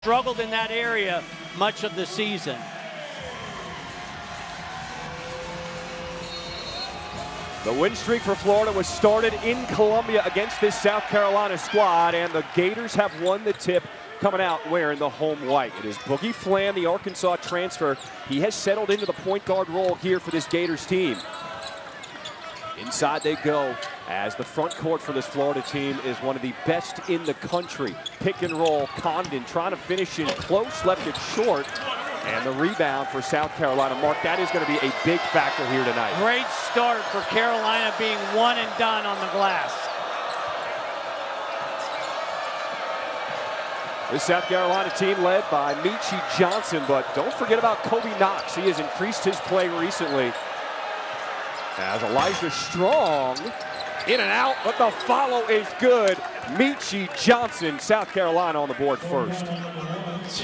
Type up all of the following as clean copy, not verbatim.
Struggled in that area much of the season. The win streak for Florida was started in Columbia against this South Carolina squad, and the Gators have won the tip coming out wearing the home white. It is Boogie Flam, the Arkansas transfer. He has settled into the point guard role here for this Gators team. Inside they go, as the front court for this Florida team is one of the best in the country. Pick and roll, Condon trying to finish in close, left it short. And the rebound for South Carolina. Mark, that is going to be a big factor here tonight. Great start for Carolina, being one and done on the glass. This South Carolina team led by Meechie Johnson, but don't forget about Kobe Knox. He has increased his play recently. As Elijah Strong, in and out, but the follow is good. Meechie Johnson, South Carolina on the board first.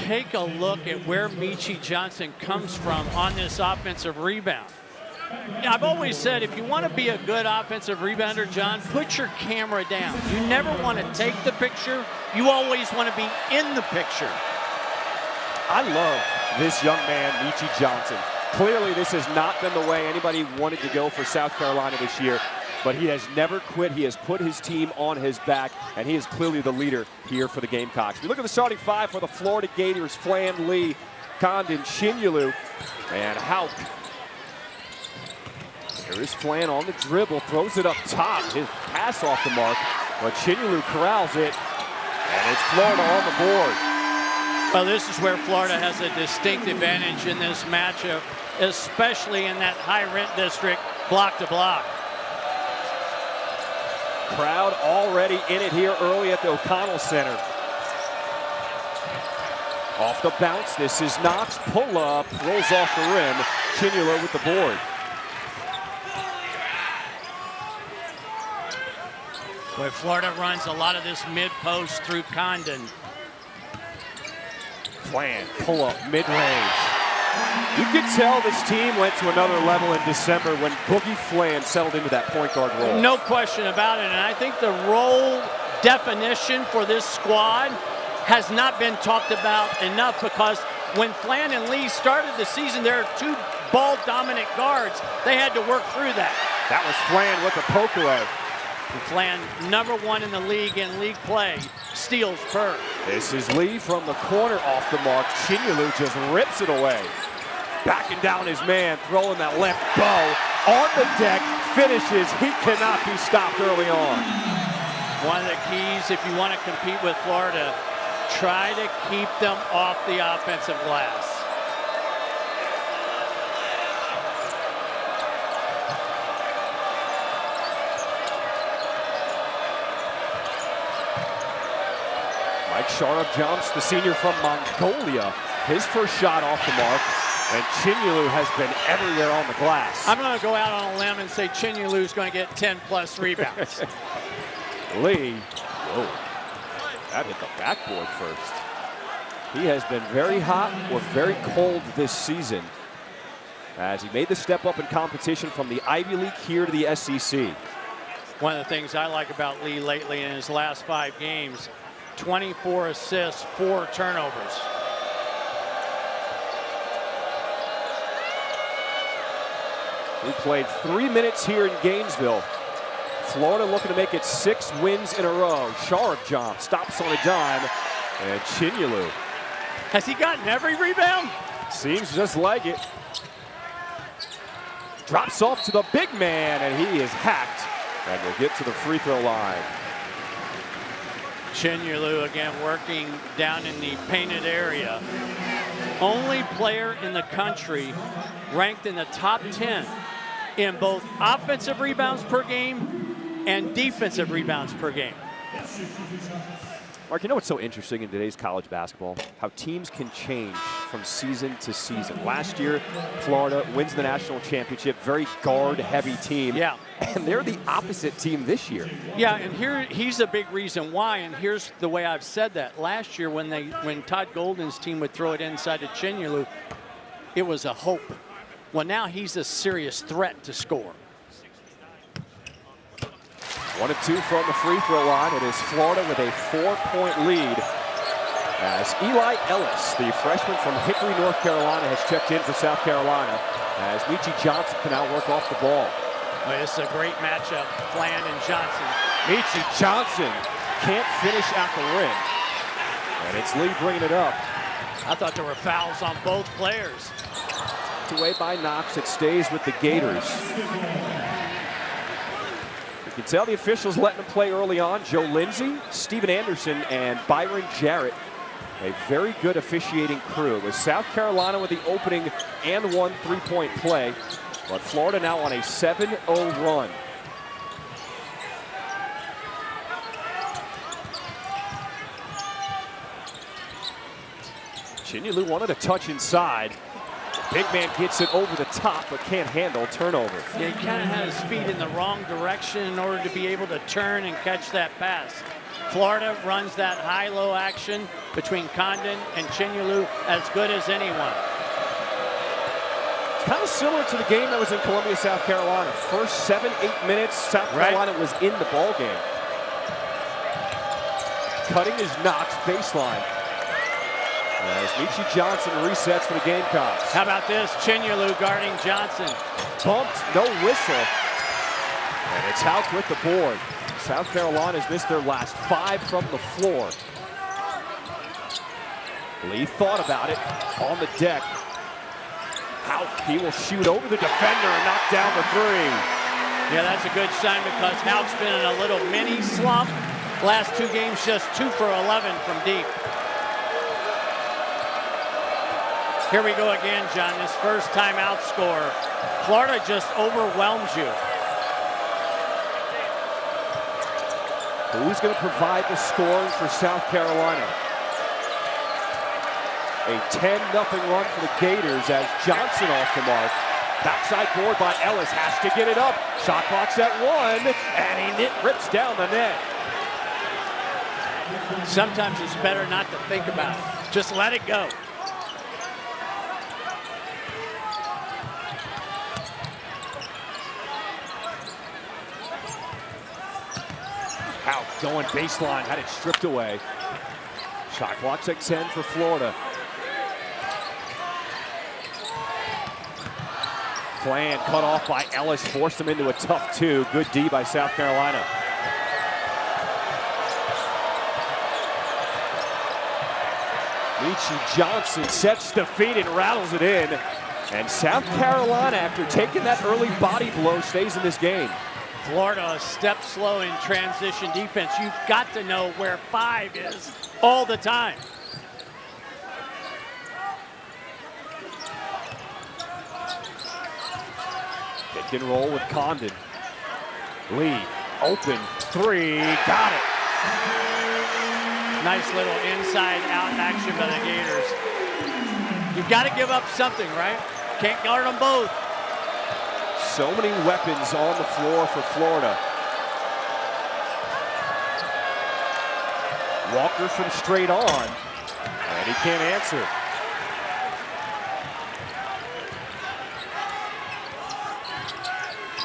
Take a look at where Meechie Johnson comes from on this offensive rebound. I've always said, if you want to be a good offensive rebounder, John, put your camera down. You never want to take the picture. You always want to be in the picture. I love this young man, Meechie Johnson. Clearly, this has not been the way anybody wanted to go for South Carolina this year, but he has never quit. He has put his team on his back, and he is clearly the leader here for the Gamecocks. We look at the starting five for the Florida Gators: Flam, Lee, Condon, Shinyulu, and Houck. There is Flan on the dribble, throws it up top. His pass off the mark, but Shinyulu corrals it, and it's Florida on the board. Well, this is where Florida has a distinct advantage in this matchup, especially in that high-rent district, block to block. Crowd already in it here early at the O'Connell Center. Off the bounce, this is Knox, pull up, rolls off the rim. Shinyulu with the board. Where Florida runs a lot of this mid-post through Condon. Flan, pull up, mid-range. You could tell this team went to another level in December when Boogie Flan settled into that point guard role. No question about it, and I think the role definition for this squad has not been talked about enough, because when Flan and Lee started the season, there are two ball-dominant guards. They had to work through that. That was Flan with the poke away. Flan, #1 in the league in league play, steals per. This is Lee from the corner off the mark. Shinyulu just rips it away. Backing down his man, throwing that left bow on the deck, finishes. He cannot be stopped early on. One of the keys, if you want to compete with Florida, try to keep them off the offensive glass. Mike Sharp jumps, the senior from Mongolia. His first shot off the mark, and Shinyulu has been everywhere on the glass. I'm going to go out on a limb and say Shinyulu's going to get 10+ rebounds. Lee, whoa, that hit the backboard first. He has been very hot or very cold this season, as he made the step up in competition from the Ivy League here to the SEC. One of the things I like about Lee lately in his last 5 games, 24 assists, 4 turnovers. We played 3 minutes here in Gainesville. Florida looking to make it 6 wins in a row. Sharp jump, stops on a dime, and Shinyulu. Has he gotten every rebound? Seems just like it. Drops off to the big man, and he is hacked. And we'll get to the free throw line. Shinyulu again working down in the painted area. Only player in the country ranked in the top 10 in both offensive rebounds per game and defensive rebounds per game. Mark, you know what's so interesting in today's college basketball? How teams can change from season to season. Last year, Florida wins the national championship, very guard-heavy team. Yeah. And they're the opposite team this year. Yeah, and he's a big reason why, and here's the way I've said that. Last year when Todd Golden's team would throw it inside to Shinyulu, it was a hope. Well, now he's a serious threat to score. 1 of 2 from the free throw line. It is Florida with a 4-point lead. As Eli Ellis, the freshman from Hickory, North Carolina, has checked in for South Carolina, as Meechie Johnson can now work off the ball. Well, this is a great matchup, Flan and Johnson. Meechie Johnson can't finish at the rim. And it's Lee bringing it up. I thought there were fouls on both players. Away by Knox, it stays with the Gators. You can tell the officials letting them play early on. Joe Lindsay, Steven Anderson, and Byron Jarrett. A very good officiating crew. It was South Carolina with the opening and one three-point play, but Florida now on a 7-0 run. Chinyelu wanted a touch inside. Big man gets it over the top, but can't handle turnover. Yeah, he kind of had his feet in the wrong direction in order to be able to turn and catch that pass. Florida runs that high-low action between Condon and Chinyelu as good as anyone. It's kind of similar to the game that was in Columbia, South Carolina. First 7-8 minutes, South Carolina was in the ball game. Cutting is Knox, baseline. As Meechie Johnson resets for the Gamecocks. How about this? Chinyelu guarding Johnson. Bumped, no whistle. And it's Houck with the board. South Carolina's missed their last 5 from the floor. Lee thought about it on the deck. Houck, he will shoot over the defender and knock down the 3. Yeah, that's a good sign because Houck's been in a little mini slump. Last 2 games, just 2 for 11 from deep. Here we go again, John, this first timeout score. Florida just overwhelms you. Who's going to provide the scoring for South Carolina? A 10-0 run for the Gators as Johnson off the mark. Backside board by Ellis, has to get it up. Shot clock's at 1, and he rips down the net. Sometimes it's better not to think about it. Just let it go. Houck going baseline, had it stripped away. Shot clock's at 10 for Florida. Flan cut off by Ellis, forced him into a tough 2. Good D by South Carolina. Meechie Johnson sets the feet and rattles it in. And South Carolina, after taking that early body blow, stays in this game. Florida a step slow in transition defense. You've got to know where 5 is all the time. Pick and roll with Condon. Lee, open 3, got it. Nice little inside-out action by the Gators. You've got to give up something, right? Can't guard them both. So many weapons on the floor for Florida. Walker from straight on, and he can't answer.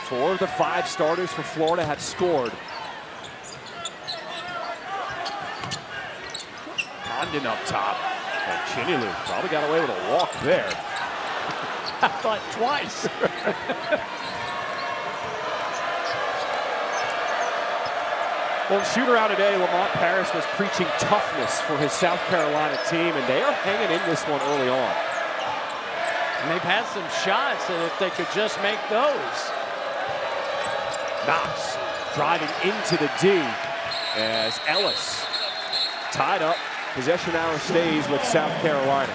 Four of the 5 starters for Florida have scored. Condon up top, and Chinyelu probably got away with a walk there. I thought twice. Well, shooter out today, Lamont Paris was preaching toughness for his South Carolina team, and they are hanging in this one early on. And they've had some shots that if they could just make those. Knox driving into the D as Ellis tied up. Possession hour stays with South Carolina.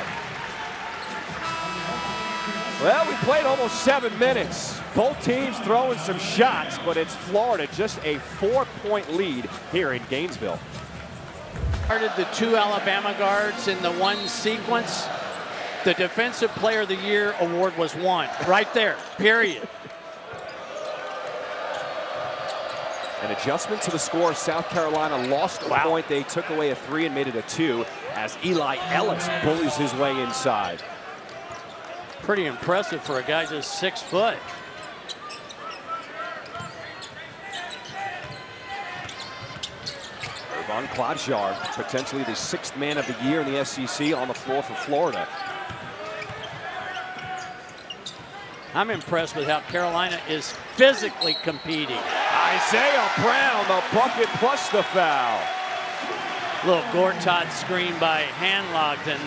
Well, we played almost 7 minutes. Both teams throwing some shots, but it's Florida just a 4-point lead here in Gainesville. Started the 2 Alabama guards in the one sequence. The Defensive Player of the Year award was won right there, period. An adjustment to the score. South Carolina lost a point. They took away a 3 and made it a 2 as Eli Ellis bullies his way inside. Pretty impressive for a guy just 6 foot. Sean Klobuchar, potentially the 6th man of the year in the SEC, on the floor for Florida. I'm impressed with how Carolina is physically competing. Isaiah Brown, the bucket plus the foul. Little Gortat screen by Hanlogden.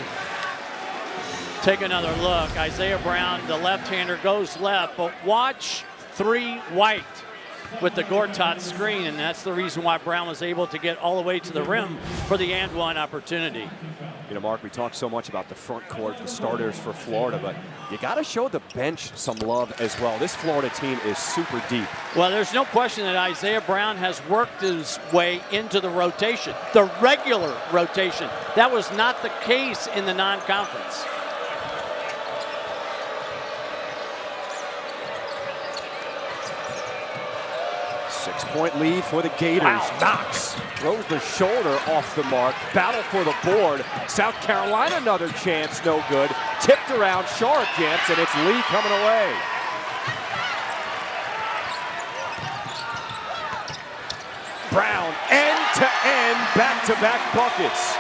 Take another look. Isaiah Brown, the left-hander, goes left, but watch 3 White with the Gortat screen, and that's the reason why Brown was able to get all the way to the rim for the and one opportunity. You know, Mark, we talk so much about the front court, the starters for Florida, but you got to show the bench some love as well. This Florida team is super deep. Well, there's no question that Isaiah Brown has worked his way into the rotation, the regular rotation. That was not the case in the non-conference. Six-point lead for the Gators. Wow. Knox throws the shoulder off the mark. Battle for the board. South Carolina, another chance, no good. Tipped around, Sharp jumps, and it's Lee coming away. Brown, end-to-end, back-to-back buckets.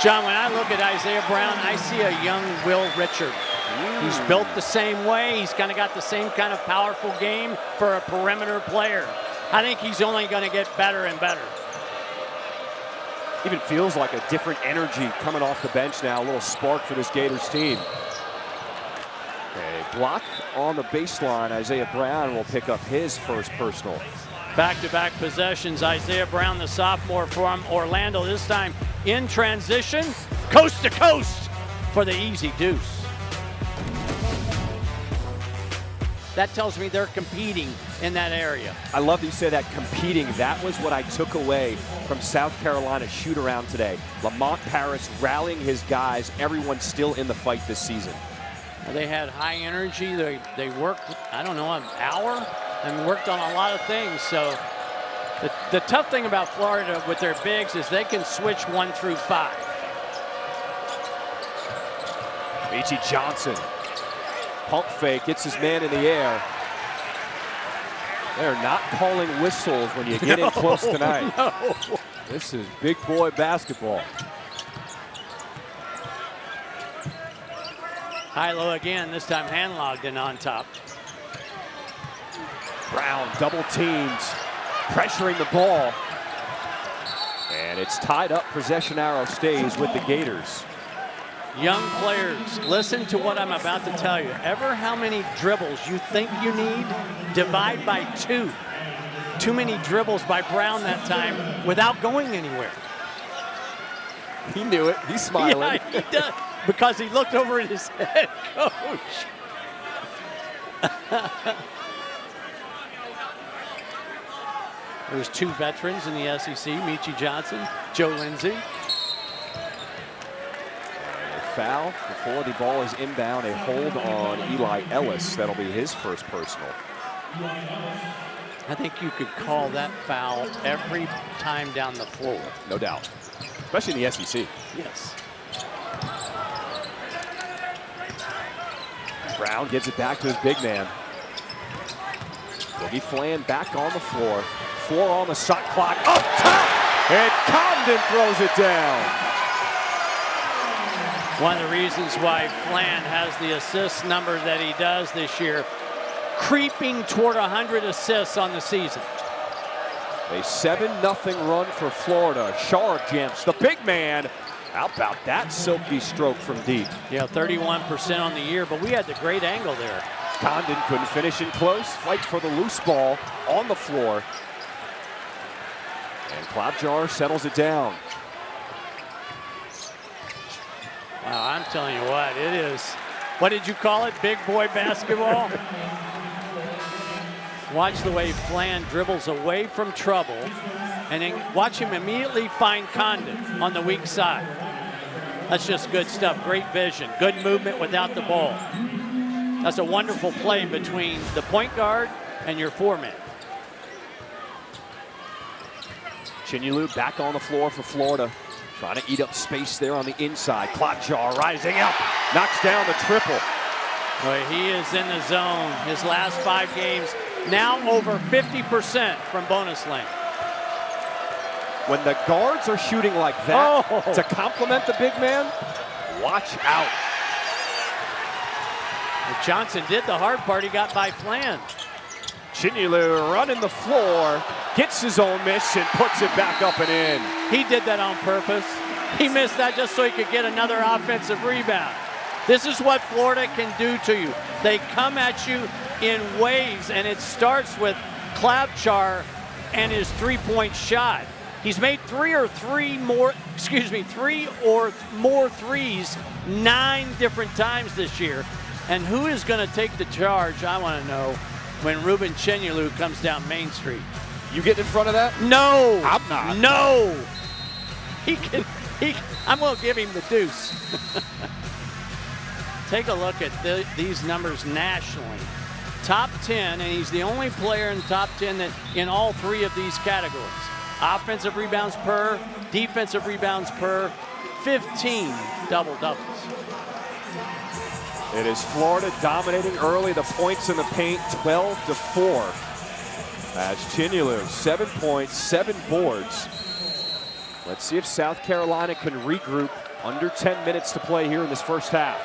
John, when I look at Isaiah Brown, I see a young Will Richard. He's built the same way. He's kind of got the same kind of powerful game for a perimeter player. I think he's only going to get better and better. Even feels like a different energy coming off the bench now. A little spark for this Gators team. A block on the baseline. Isaiah Brown will pick up his first personal. Back-to-back possessions. Isaiah Brown, the sophomore from Orlando, this time in transition, coast to coast for the easy deuce. That tells me they're competing in that area. I love that you say that, competing. That was what I took away from South Carolina's shoot-around today. Lamont Paris rallying his guys. Everyone's still in the fight this season. They had high energy. They worked, I don't know, an hour and worked on a lot of things. So the tough thing about Florida with their bigs is they can switch 1 through 5. Meechie Johnson. Pump fake, gets his man in the air. They're not calling whistles when you get in close tonight. No. This is big boy basketball. High-low again, this time Hanlogden on top. Brown double teams, pressuring the ball. And it's tied up, possession arrow stays with the Gators. Young players, listen to what I'm about to tell you. Ever how many dribbles you think you need, divide by 2. Too many dribbles by Brown that time without going anywhere. He knew it. He's smiling. Yeah, he does, because he looked over at his head coach. There's 2 veterans in the SEC, Meechie Johnson, Joe Lindsay. Foul before the ball is inbound. A hold on Eli Ellis. That'll be his first personal. I think you could call that foul every time down the floor. No doubt. Especially in the SEC. Yes. Brown gives it back to his big man. Boogie Flan back on the floor. 4 on the shot clock. Up top! And Condon throws it down. One of the reasons why Flan has the assist number that he does this year, creeping toward 100 assists on the season. A 7-0 run for Florida. Sharp jumps, the big man. How about that silky stroke from deep? Yeah, 31% on the year, but we had the great angle there. Condon couldn't finish in close. Fight for the loose ball on the floor. And Klobuchar settles it down. Wow, I'm telling you what, it is. What did you call it? Big boy basketball? Watch the way Flan dribbles away from trouble, and then watch him immediately find Condon on the weak side. That's just good stuff. Great vision, good movement without the ball. That's a wonderful play between the point guard and your 4-man. Chinyelu back on the floor for Florida. Trying to eat up space there on the inside. Klobuchar rising up, knocks down the triple. Boy, he is in the zone. His last 5 games, now over 50% from bonus lane. When the guards are shooting like that to complement the big man, watch out. Johnson did the hard part. He got by Flan. Chinyelu running the floor, gets his own miss and puts it back up and in. He did that on purpose. He missed that just so he could get another offensive rebound. This is what Florida can do to you. They come at you in waves, and it starts with Klapchar and his three-point shot. He's made three or more threes 9 different times this year. And who is going to take the charge, I want to know, when Ruben Chinyelu comes down Main Street? You get in front of that? No. I'm not. No. I'm going to give him the deuce. Take a look at these numbers nationally. Top 10, and he's the only player in the top 10 that in all 3 of these categories. Offensive rebounds per, defensive rebounds per, 15 double-doubles. It is Florida dominating early. The points in the paint, 12-4. As Chinyelu, 7 points, 7 boards. Let's see if South Carolina can regroup. Under 10 minutes to play here in this first half.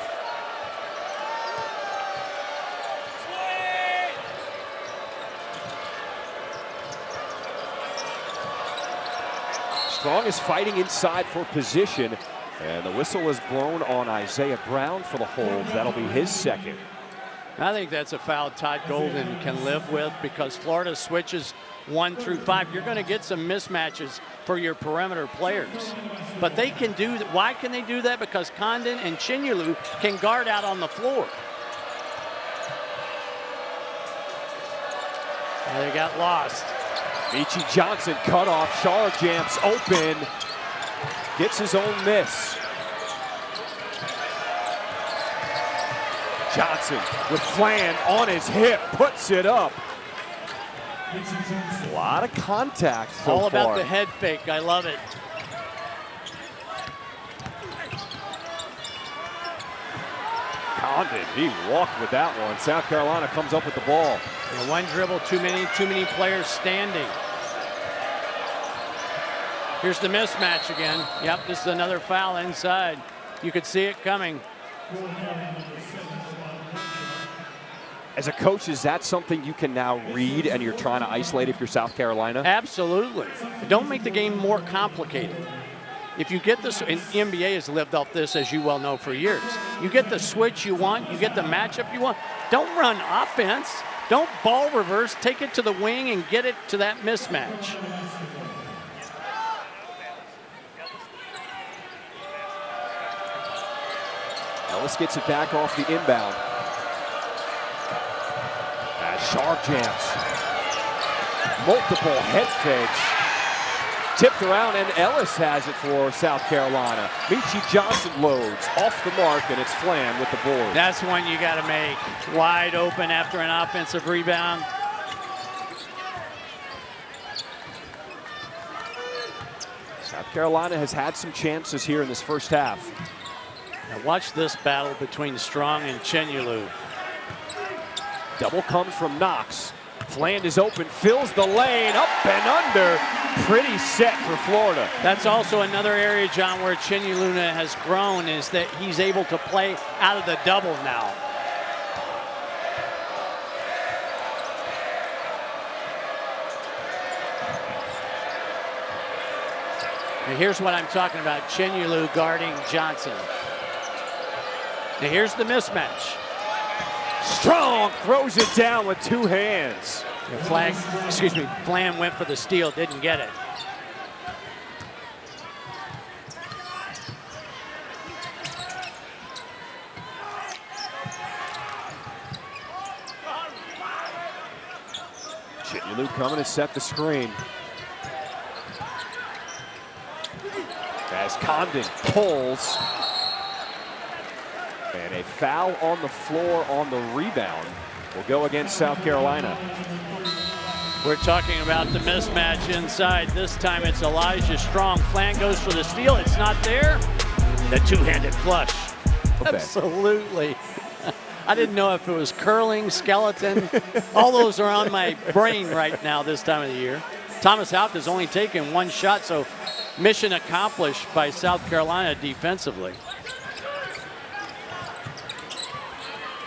Strong is fighting inside for position. And the whistle is blown on Isaiah Brown for the hold. That'll be his second. I think that's a foul Todd Golden can live with, because Florida switches 1 through 5. You're going to get some mismatches for your perimeter players. But they can do that. Why can they do that? Because Condon and Chinyelu can guard out on the floor. And they got lost. Meechie Johnson cut off. Shar jumps open. Gets his own miss. Johnson with Flan on his hip, puts it up. A lot of contact so All about far. the head fake. I love it. Condon, he walked with that one. South Carolina comes up with the ball. And 1 dribble, too many players standing. Here's the mismatch again. Yep, this is another foul inside. You could see it coming. As a coach, is that something you can now read and you're trying to isolate if you're South Carolina? Absolutely. Don't make the game more complicated. If you get this, and the NBA has lived off this, as you well know, for years. You get the switch you want, you get the matchup you want. Don't run offense. Don't ball reverse. Take it to the wing and get it to that mismatch. Ellis gets it back off the inbound. As Sharp jams. Multiple head fakes. Tipped around, and Ellis has it for South Carolina. Meechie Johnson loads off the mark, and it's Flan with the board. That's one you got to make. Wide open after an offensive rebound. South Carolina has had some chances here in this first half. Now watch this battle between Strong and Chinyelu. Double comes from Knox. Flan is open, fills the lane, up and under. Pretty set for Florida. That's also another area, John, where Chinyelu has grown, is that he's able to play out of the double now. And here's what I'm talking about, Chinyelu guarding Johnson. Now here's the mismatch. Strong throws it down with 2 hands. Flan went for the steal, didn't get it. Chinyelu coming to set the screen. As Condon pulls. And a foul on the floor on the rebound will go against South Carolina. We're talking about the mismatch inside. This time it's Elijah Strong. Flan goes for the steal. It's not there. The two-handed flush. Okay. Absolutely. I didn't know if it was curling, skeleton. All those are on my brain right now this time of the year. Thomas Houck has only taken one shot, so mission accomplished by South Carolina defensively.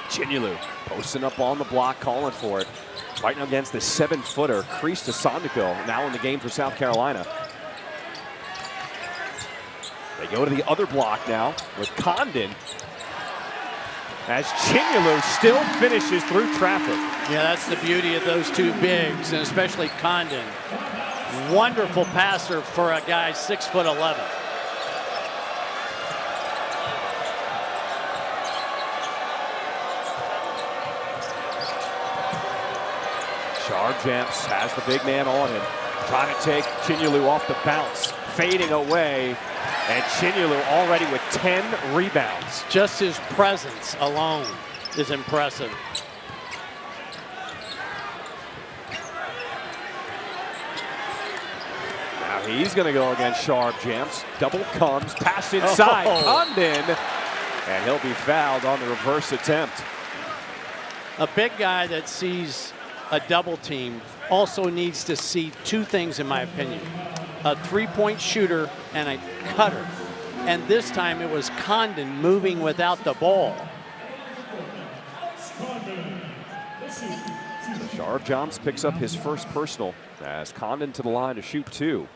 Chinyelu posting up on the block, calling for it. Fighting against the 7-footer, Kreese Sandaco, now in the game for South Carolina. They go to the other block now with Condon, as Chinyelu still finishes through traffic. Yeah, that's the beauty of those two bigs, and especially Condon. Wonderful passer for a guy 6'11". Sharp-Jamps has the big man on him, trying to take Chinyelu off the bounce, fading away, and Chinyelu already with 10 rebounds. Just his presence alone is impressive. Now he's going to go against Sharp-Jamps. Double comes, pass inside, Condon, and he'll be fouled on the reverse attempt. A big guy that sees a double team also needs to see two things, in my opinion: a three-point shooter and a cutter. And this time it was Condon moving without the ball. So Sharp-Jamps picks up his first personal as Condon to the line to shoot 2.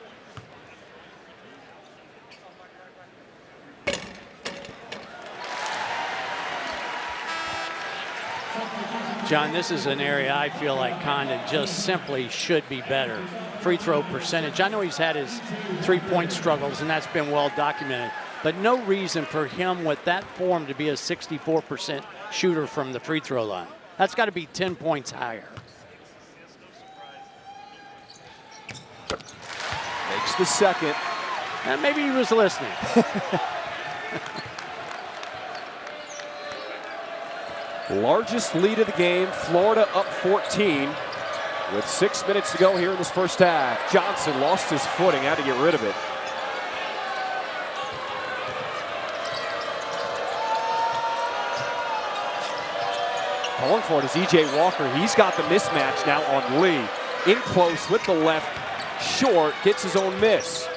John, this is an area I feel like Condon just simply should be better. Free throw percentage. I know he's had his three-point struggles, and that's been well documented, but no reason for him with that form to be a 64% shooter from the free throw line. That's got to be 10 points higher. Makes the second. And maybe he was listening. Largest lead of the game, Florida up 14 with 6 minutes to go here in this first half. Johnson lost his footing, had to get rid of it. Calling for it is E.J. Walker. He's got the mismatch now on Lee. In close with the left, short, gets his own miss.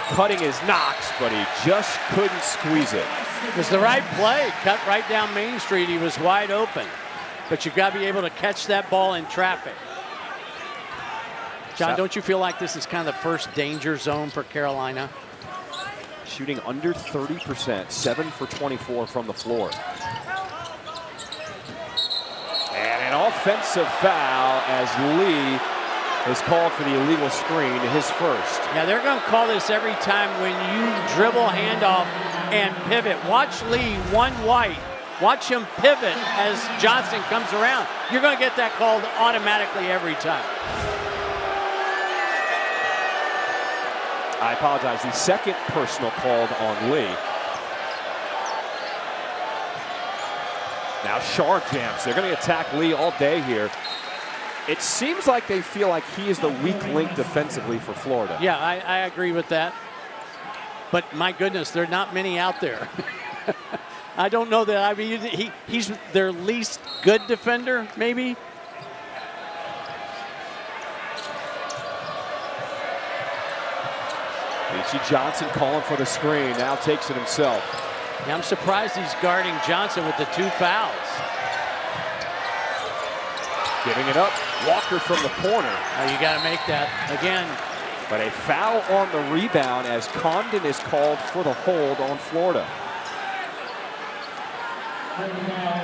Cutting his Knox, but he just couldn't squeeze it. It was the right play. Cut right down Main Street. He was wide open. But you've got to be able to catch that ball in traffic. John, don't you feel like this is kind of the first danger zone for Carolina? Shooting under 30%, 7 for 24 from the floor. And an offensive foul as Lee is called for the illegal screen, his first. Yeah, they're going to call this every time when you dribble handoff and pivot. Watch Lee, one white. Watch him pivot as Johnson comes around. You're going to get that called automatically every time. I apologize. The second personal called on Lee. Now Sharp-Jamps. They're going to attack Lee all day here. It seems like they feel like he is the weak link defensively for Florida. Yeah, I agree with that. But my goodness, there are not many out there. I don't know that. I mean, he's their least good defender, maybe. Meechie Johnson calling for the screen. Now takes it himself. Yeah, I'm surprised he's guarding Johnson with the 2 fouls. Giving it up. Walker from the corner. Oh, you got to make that again. But a foul on the rebound as Condon is called for the hold on Florida.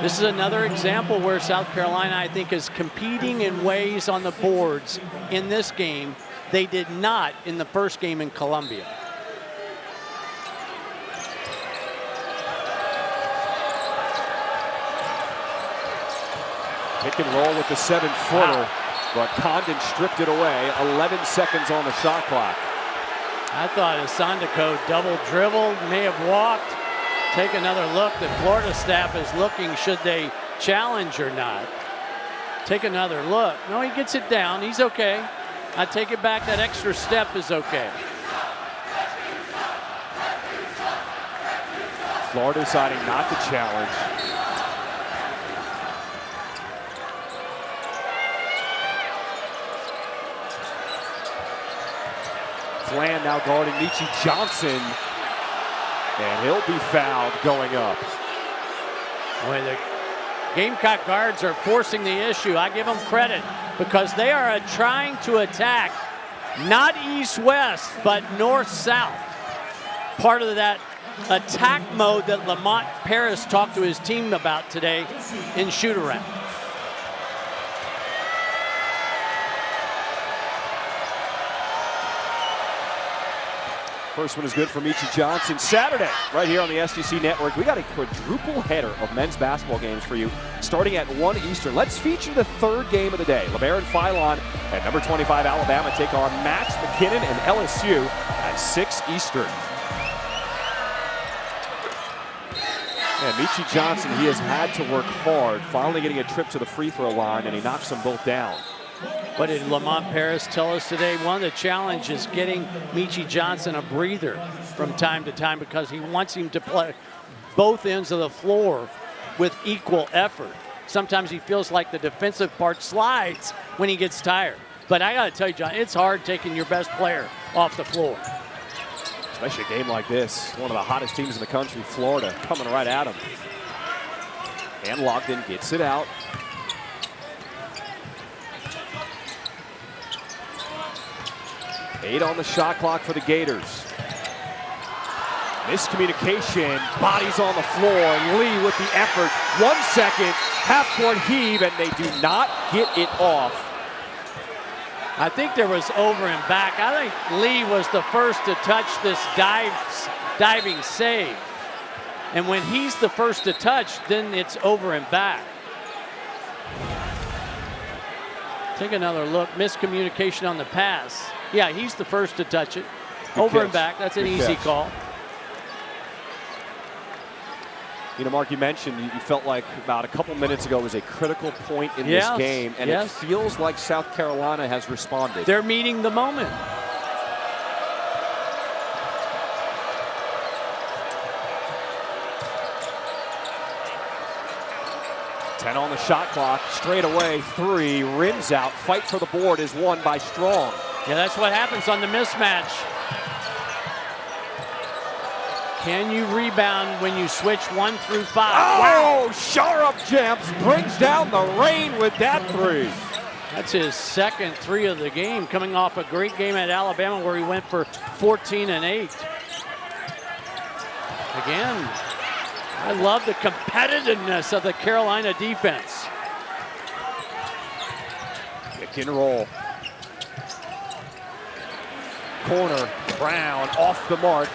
This is another example where South Carolina, I think, is competing in ways on the boards in this game they did not in the first game in Columbia. Pick and roll with the 7-footer, wow. But Condon stripped it away. 11 seconds on the shot clock. I thought Sandaco double dribbled, may have walked. Take another look. The Florida staff is looking, should they challenge or not. Take another look. No, he gets it down. He's okay. I take it back. That extra step is okay. Florida deciding not to challenge. Flan now guarding Michi Johnson. And he'll be fouled going up. Boy, the Gamecock guards are forcing the issue. I give them credit because they are trying to attack not east-west, but north-south. Part of that attack mode that Lamont Paris talked to his team about today in shoot-around. First one is good for Michi Johnson. Saturday, right here on the STC Network, we got a quadruple header of men's basketball games for you, starting at 1 Eastern. Let's feature the third game of the day. LeBaron Philon and number 25 Alabama take on Max McKinnon and LSU at 6 Eastern. And Michi Johnson, he has had to work hard, finally getting a trip to the free throw line, and he knocks them both down. What did Lamont Paris tell us today? One of the challenges is getting Michi Johnson a breather from time to time because he wants him to play both ends of the floor with equal effort. Sometimes he feels like the defensive part slides when he gets tired. But I got to tell you, John, it's hard taking your best player off the floor. Especially a game like this. One of the hottest teams in the country, Florida, coming right at him. And Logden gets it out. Eight on the shot clock for the Gators. Miscommunication, bodies on the floor, and Lee with the effort. 1 second, half-court heave, and they do not get it off. I think there was over and back. I think Lee was the first to touch this diving save. And when he's the first to touch, then it's over and back. Take another look. Miscommunication on the pass. Yeah, he's the first to touch it. Over and back. That's an easy call. You know, Mark, you mentioned you felt like about a couple minutes ago was a critical point in this game, and it feels like South Carolina has responded. They're meeting the moment. Ten on the shot clock, straight away, 3, rims out, fight for the board is won by Strong. Yeah, that's what happens on the mismatch. Can you rebound when you switch 1 through 5? Oh, wow. Sharup Jumps brings down the rain with that 3. That's his second 3 of the game, coming off a great game at Alabama where he went for 14 and 8. Again, I love the competitiveness of the Carolina defense. Pick and roll. Corner, Brown off the mark,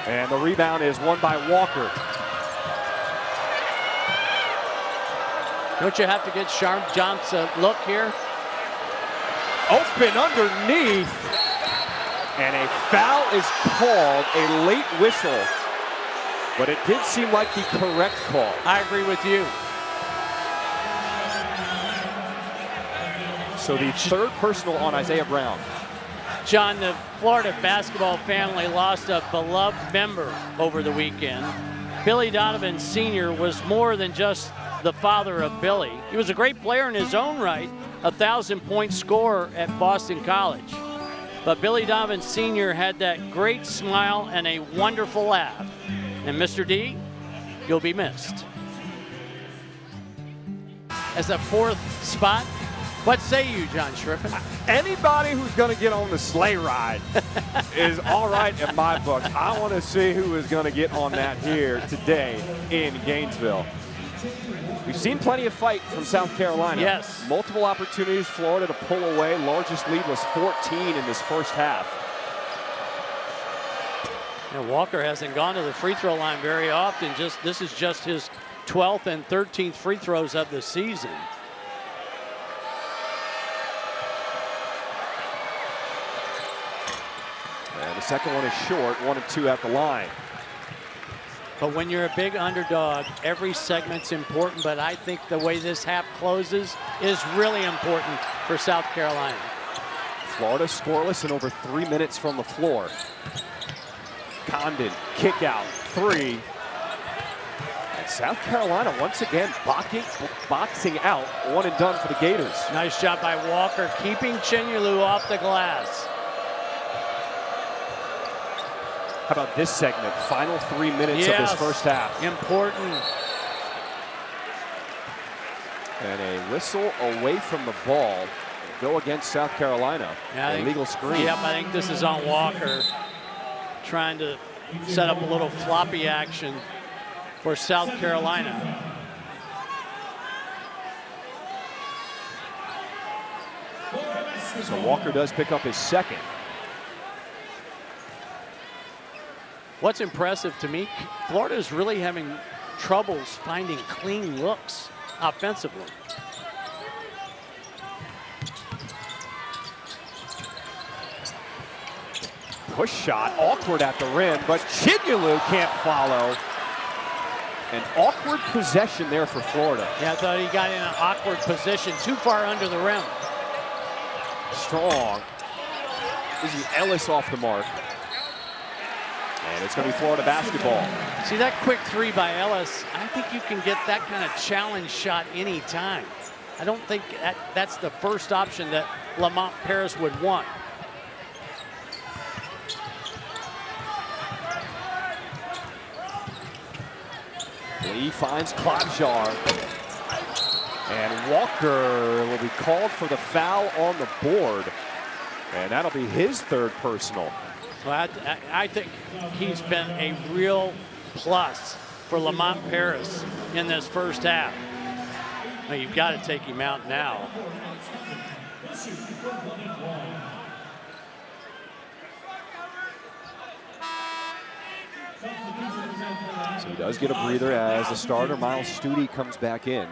and the rebound is won by Walker. Don't you have to get Sharp Jumps a look here? Open underneath, and a foul is called, a late whistle, but it did seem like the correct call. I agree with you. So the third personal on Isaiah Brown. John, the Florida basketball family lost a beloved member over the weekend. Billy Donovan Sr. was more than just the father of Billy. He was a great player in his own right, a 1,000-point scorer at Boston College. But Billy Donovan Sr. had that great smile and a wonderful laugh. And Mr. D, you'll be missed. As a 4th spot, what say you, John Schriffen? Anybody who's going to get on the sleigh ride is all right in my book. I want to see who is going to get on that here today in Gainesville. We've seen plenty of fight from South Carolina. Yes. Multiple opportunities, Florida to pull away. Largest lead was 14 in this first half. Now, Walker hasn't gone to the free throw line very often. This is just his 12th and 13th free throws of the season. And the second one is short, 1 and 2 at the line. But when you're a big underdog, every segment's important, but I think the way this half closes is really important for South Carolina. Florida scoreless in over 3 minutes from the floor. Condon, kick out, 3. And South Carolina once again boxing out, 1 and done for the Gators. Nice job by Walker, keeping Chinyelu off the glass. How about this segment? Final 3 minutes of this first half. Important. And a whistle away from the ball. Go against South Carolina. Yeah, illegal screen. Yep, I think this is on Walker. Trying to set up a little floppy action for South Carolina. So Walker does pick up his second. What's impressive to me, Florida is really having troubles finding clean looks offensively. Push shot, awkward at the rim, but Chinyelu can't follow. An awkward possession there for Florida. Yeah, I thought he got in an awkward position, too far under the rim. Strong. This is Ellis off the mark. And it's going to be Florida basketball. See that quick three by Ellis, I think you can get that kind of challenge shot anytime. I don't think that's the first option that Lamont Paris would want. Lee finds Klopjar. And Walker will be called for the foul on the board. And that'll be his third personal. Well, I think he's been a real plus for Lamont Paris in this first half. Now, you've got to take him out now. So he does get a breather as the starter, Miles Studi, comes back in.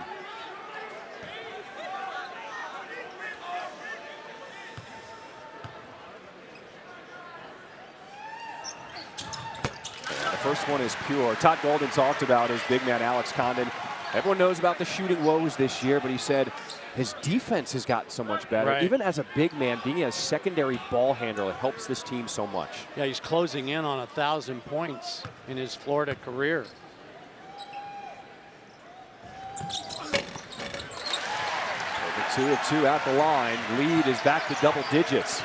And the first one is pure. Todd Golden talked about his big man, Alex Condon. Everyone knows about the shooting woes this year, but he said his defense has gotten so much better. Right. Even as a big man, being a secondary ball handler helps this team so much. Yeah, he's closing in on 1,000 points in his Florida career. Over 2 of 2 at the line. Lead is back to double digits.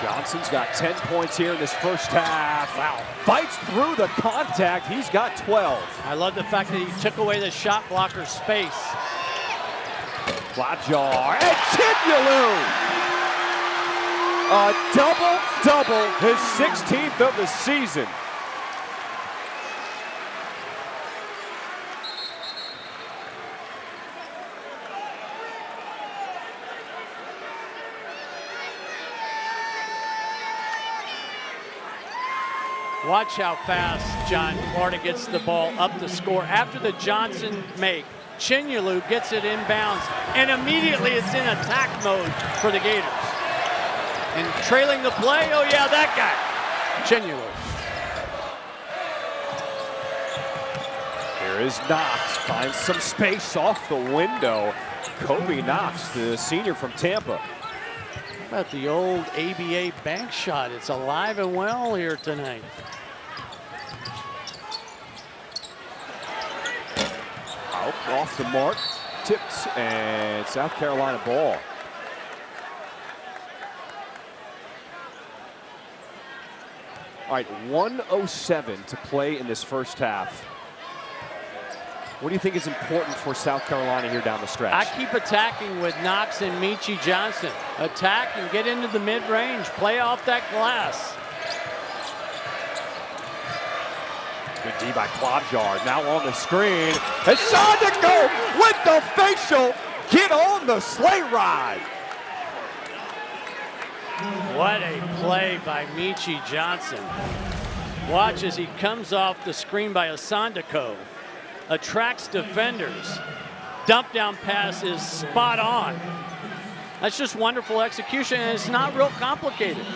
Johnson's got 10 points here in this first half. Wow. Fights through the contact. He's got 12. I love the fact that he took away the shot blocker space. Klopjar and Chinyelu. A double-double, his 16th of the season. Watch how fast, John, Florida gets the ball up the score. After the Johnson make, Chinyelu gets it inbounds, and immediately it's in attack mode for the Gators. And trailing the play, oh yeah, that guy, Chinyelu. Here is Knox, finds some space off the window. Kobe Knox, the senior from Tampa. How about the old ABA bank shot? It's alive and well here tonight. Out off the mark, tips, and South Carolina ball. All right, 1:07 to play in this first half. What do you think is important for South Carolina here down the stretch? I keep attacking with Knox and Meechie Johnson. Attack and get into the mid-range. Play off that glass. Good D by Klopjar. Now on the screen. And Sandico with the facial. Get on the sleigh ride. What a play by Meechie Johnson. Watch as he comes off the screen by Sandico. Attracts defenders. Dump down pass is spot on. That's just wonderful execution, and it's not real complicated.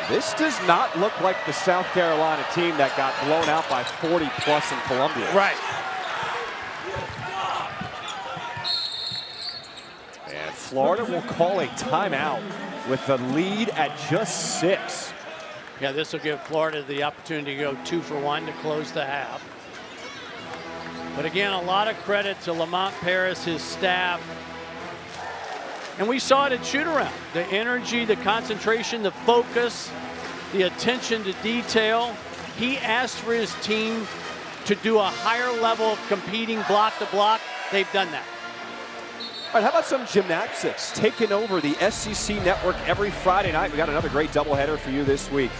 This does not look like the South Carolina team that got blown out by 40 plus in Columbia. Right. And Florida will call a timeout with the lead at just 6. Yeah, this will give Florida the opportunity to go 2 for 1 to close the half. But again, a lot of credit to Lamont Paris, his staff. And we saw it at shoot-around. The energy, the concentration, the focus, the attention to detail. He asked for his team to do a higher level of competing block to block. They've done that. All right, how about some gymnastics taking over the SEC network every Friday night? We got another great doubleheader for you this week.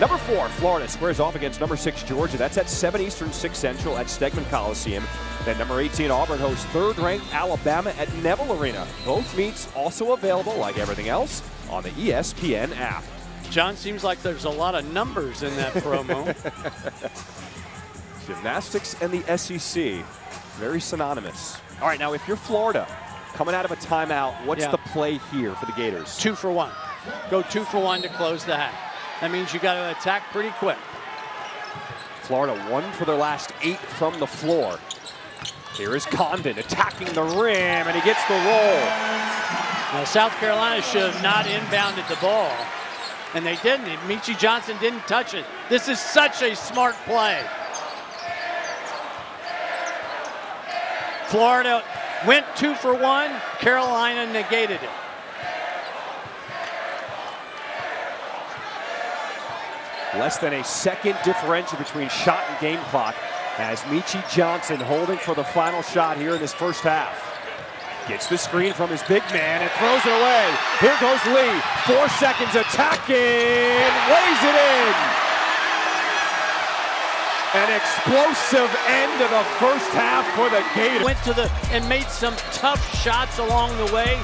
Number 4, Florida squares off against number 6, Georgia. That's at 7 Eastern, 6 Central at Stegman Coliseum. Then number 18, Auburn hosts 3rd-ranked Alabama at Neville Arena. Both meets also available, like everything else, on the ESPN app. John, seems like there's a lot of numbers in that promo. Gymnastics and the SEC, very synonymous. All right, now if you're Florida, coming out of a timeout, what's the play here for the Gators? 2 for 1. Go 2 for 1 to close the half. That means you got to attack pretty quick. Florida 1 for their last 8 from the floor. Here is Condon attacking the rim, and he gets the roll. Now, South Carolina should have not inbounded the ball, and they didn't. Meechie Johnson didn't touch it. This is such a smart play. Florida went 2 for 1. Carolina negated it. Less than a second differential between shot and game clock as Meechie Johnson holding for the final shot here in this first half. Gets the screen from his big man and throws it away. Here goes Lee. 4 seconds attacking. Lays it in. An explosive end of the first half for the Gators. Went to and made some tough shots along the way.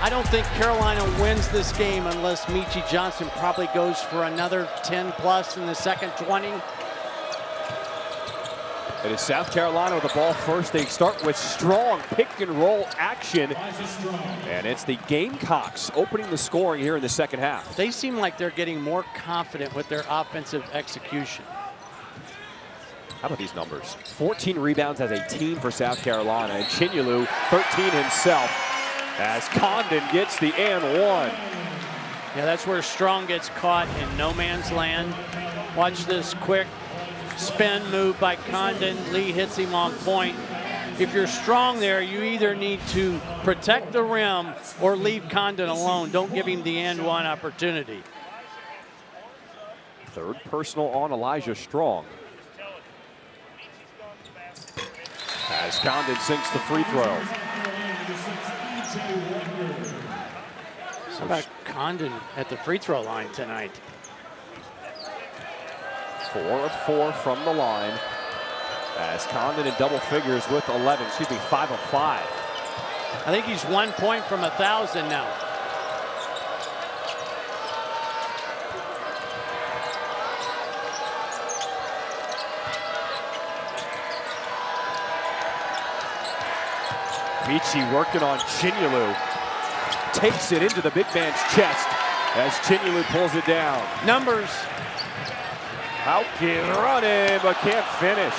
I don't think Carolina wins this game unless Meechie Johnson probably goes for another 10 plus in the second 20. It is South Carolina with the ball first. They start with strong pick and roll action. And it's the Gamecocks opening the scoring here in the second half. They seem like they're getting more confident with their offensive execution. How about these numbers? 14 rebounds as a team for South Carolina. And Chinyelu, 13 himself, as Condon gets the and one. Yeah, that's where Strong gets caught in no man's land. Watch this quick spin move by Condon. Lee hits him on point. If you're Strong there, you either need to protect the rim or leave Condon alone. Don't give him the and one opportunity. Third personal on Elijah Strong. As Condon sinks the free throw. How about Condon at the free throw line tonight? 4 of 4 from the line. As Condon in double figures with 11, 5 of 5. I think he's 1 point from 1,000 now. Meechie working on Chinyelu. Takes it into the big man's chest as Chinyelu pulls it down. Numbers. Hauke running, but can't finish.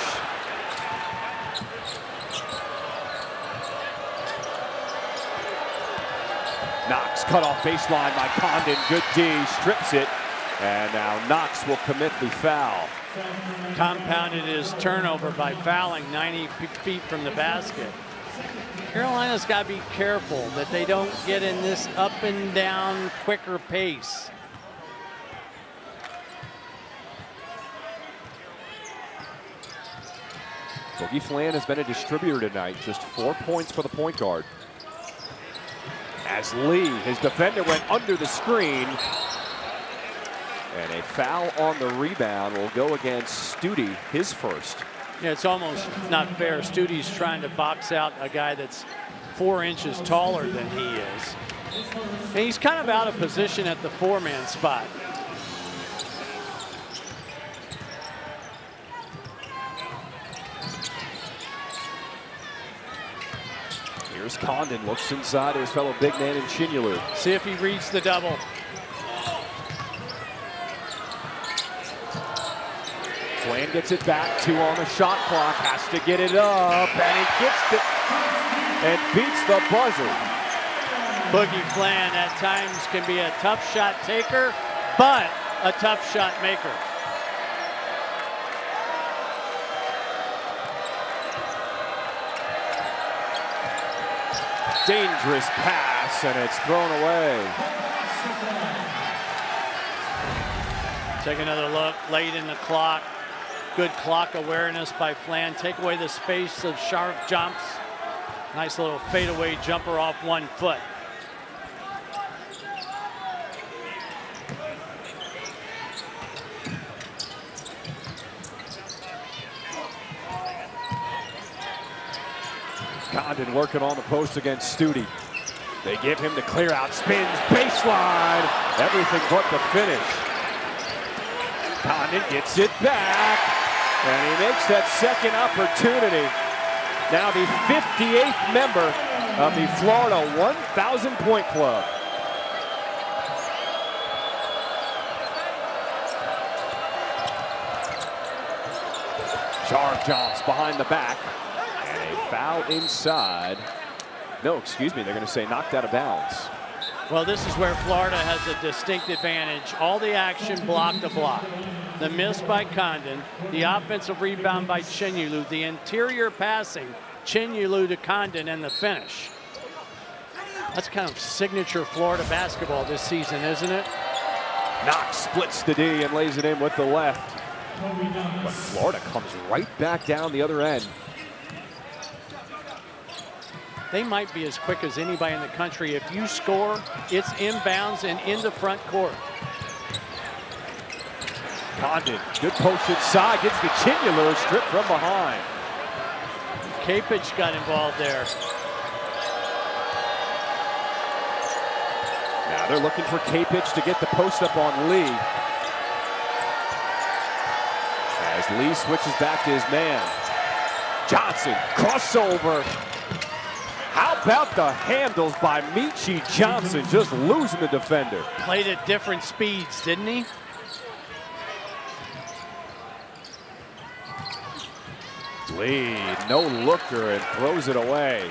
Knox cut off baseline by Condon. Good D, strips it. And now Knox will commit the foul. Compounded his turnover by fouling 90 feet from the basket. Carolina's got to be careful that they don't get in this up and down quicker pace. Boogie Flan has been a distributor tonight. Just 4 points for the point guard. As Lee, his defender, went under the screen. And a foul on the rebound will go against Studi, his first. Yeah, it's almost not fair. Studi's trying to box out a guy that's 4 inches taller than he is. And he's kind of out of position at the 4-man spot. Here's Condon, looks inside to his fellow big man in Chinyelu. See if he reads the double. Flan gets it back, 2 on the shot clock, has to get it up, and he gets it and beats the buzzer. Boogie Flan at times can be a tough shot taker, but a tough shot maker. Dangerous pass, and it's thrown away. Take another look, late in the clock. Good clock awareness by Flan. Take away the space of sharp jumps. Nice little fadeaway jumper off 1 foot. Condon working on the post against Studi. They give him the clear out, spins, baseline, everything but the finish. Condon gets it back, and he makes that second opportunity. Now the 58th member of the Florida 1,000-point club. Sharp jumps behind the back. And a foul inside. No, excuse me, they're going to say knocked out of bounds. Well, this is where Florida has a distinct advantage. All the action block to block. The miss by Condon, the offensive rebound by Chinyulu, the interior passing, Chinyulu to Condon, and the finish. That's kind of signature Florida basketball this season, isn't it? Knox splits the D and lays it in with the left. But Florida comes right back down the other end. They might be as quick as anybody in the country. If you score, it's inbounds and into front court. Condon, good post inside, gets the Chinyulu strip from behind. Kapich got involved there. Now they're looking for Kapich to get the post up on Lee. As Lee switches back to his man. Johnson, crossover. How about the handles by Meechie Johnson, just losing the defender. Played at different speeds, didn't he? Lee, no looker, and throws it away.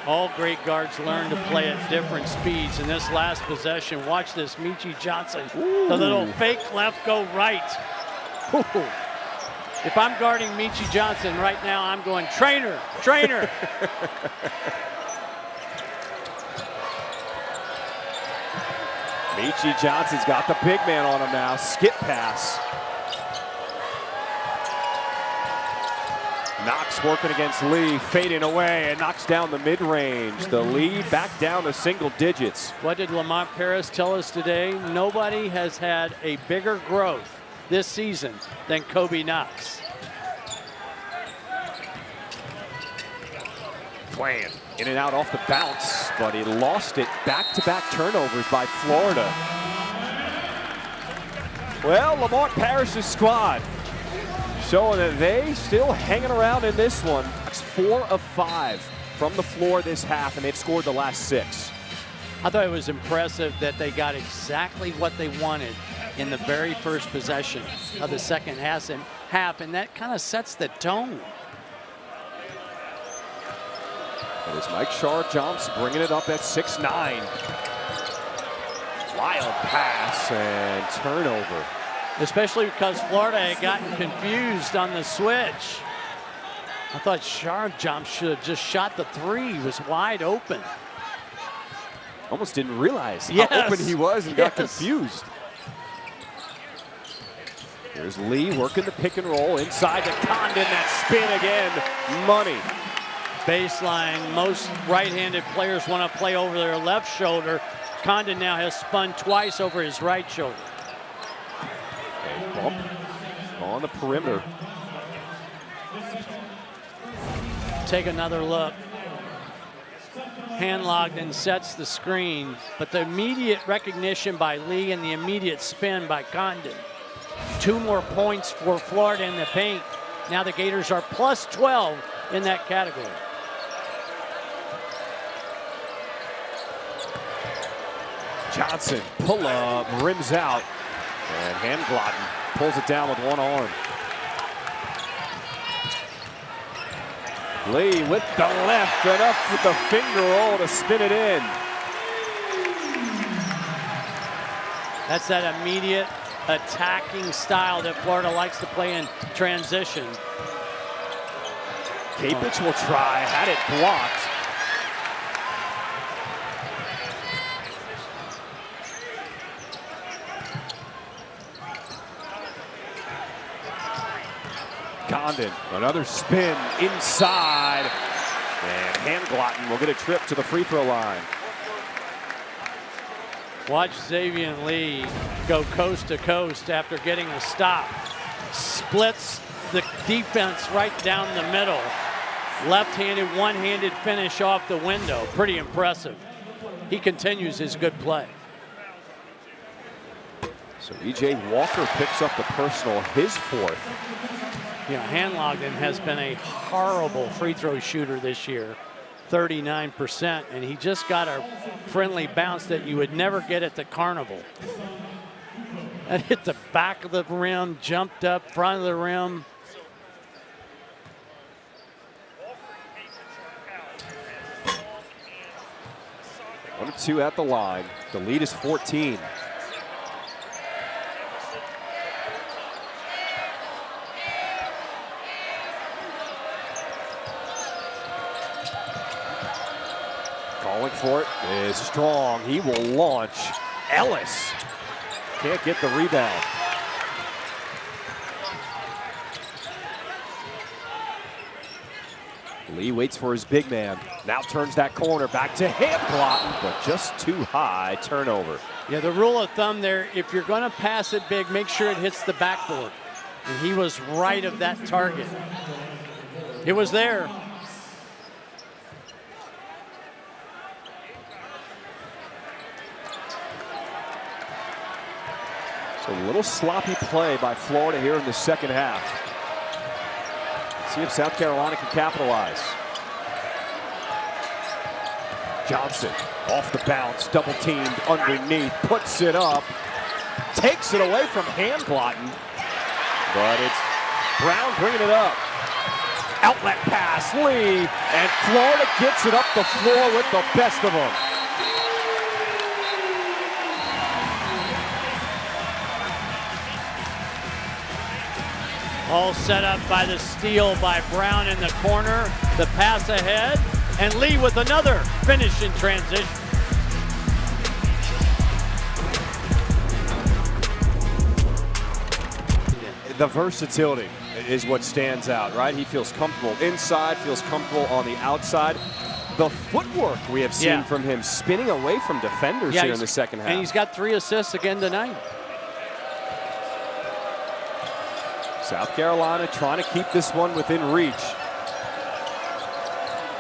All great guards learn to play at different speeds. In this last possession, watch this, Meechie Johnson. Ooh. The little fake left, go right. Ooh. If I'm guarding Meechie Johnson right now, I'm going, trainer, trainer. Meechie Johnson's got the big man on him now. Skip pass. Knox working against Lee, fading away, and knocks down the mid-range. The lead back down to single digits. What did Lamont Paris tell us today? Nobody has had a bigger growth this season than Kobe Knox. Playing in and out off the bounce, but he lost it. Back-to-back turnovers by Florida. Well, Lamont Parrish's squad showing that they still hanging around in this one. It's 4 of 5 from the floor this half, and they've scored the last 6. I thought it was impressive that they got exactly what they wanted in the very first possession of the second half, and that kind of sets the tone. It is Mike Shar-Johnson bringing it up at 6'9". Wild pass and turnover. Especially because Florida had gotten confused on the switch. I thought Shar-Johnson should have just shot the three. He was wide open. Almost didn't realize how open he was and got confused. Here's Lee working the pick and roll inside to Condon. That spin again, money. Baseline, most right-handed players want to play over their left shoulder. Condon now has spun twice over his right shoulder. A bump on the perimeter. Take another look. Hand-logged and sets the screen, but the immediate recognition by Lee and the immediate spin by Condon. 2 more points for Florida in the paint. Now the Gators are plus 12 in that category. Johnson, pull up, rims out, and Handglotten pulls it down with one arm. Lee with the left, enough with the finger roll to spin it in. That's that immediate attacking style that Florida likes to play in transition. Capich will try, had it blocked. Condon, another spin inside. And Handglotten will get a trip to the free throw line. Watch Xavier Lee go coast to coast after getting a stop. Splits the defense right down the middle. Left-handed, one-handed finish off the window. Pretty impressive. He continues his good play. So E.J. Walker picks up the personal, his fourth. Yeah, Handglotten has been a horrible free throw shooter this year, 39%, and he just got a friendly bounce that you would never get at the Carnival. That hit the back of the rim, jumped up front of the rim. One or two at the line. The lead is 14. Calling for it is Strong. He will launch. Ellis can't get the rebound. Lee waits for his big man. Now turns that corner back to Handglotten, but just too high. Turnover. Yeah, the rule of thumb there, if you're going to pass it big, make sure it hits the backboard. And he was right of that target. It was there. So a little sloppy play by Florida here in the second half. Let's see if South Carolina can capitalize. Johnson off the bounce, double teamed underneath, puts it up, takes it away from Handglotten, but it's Brown bringing it up. Outlet pass, Lee, and Florida gets it up the floor with the best of them. All set up by the steal by Brown in the corner. The pass ahead, and Lee with another finish in transition. The versatility is what stands out, right? He feels comfortable inside, feels comfortable on the outside. The footwork we have seen from him, spinning away from defenders here in the second half. And he's got 3 assists again tonight. South Carolina trying to keep this one within reach.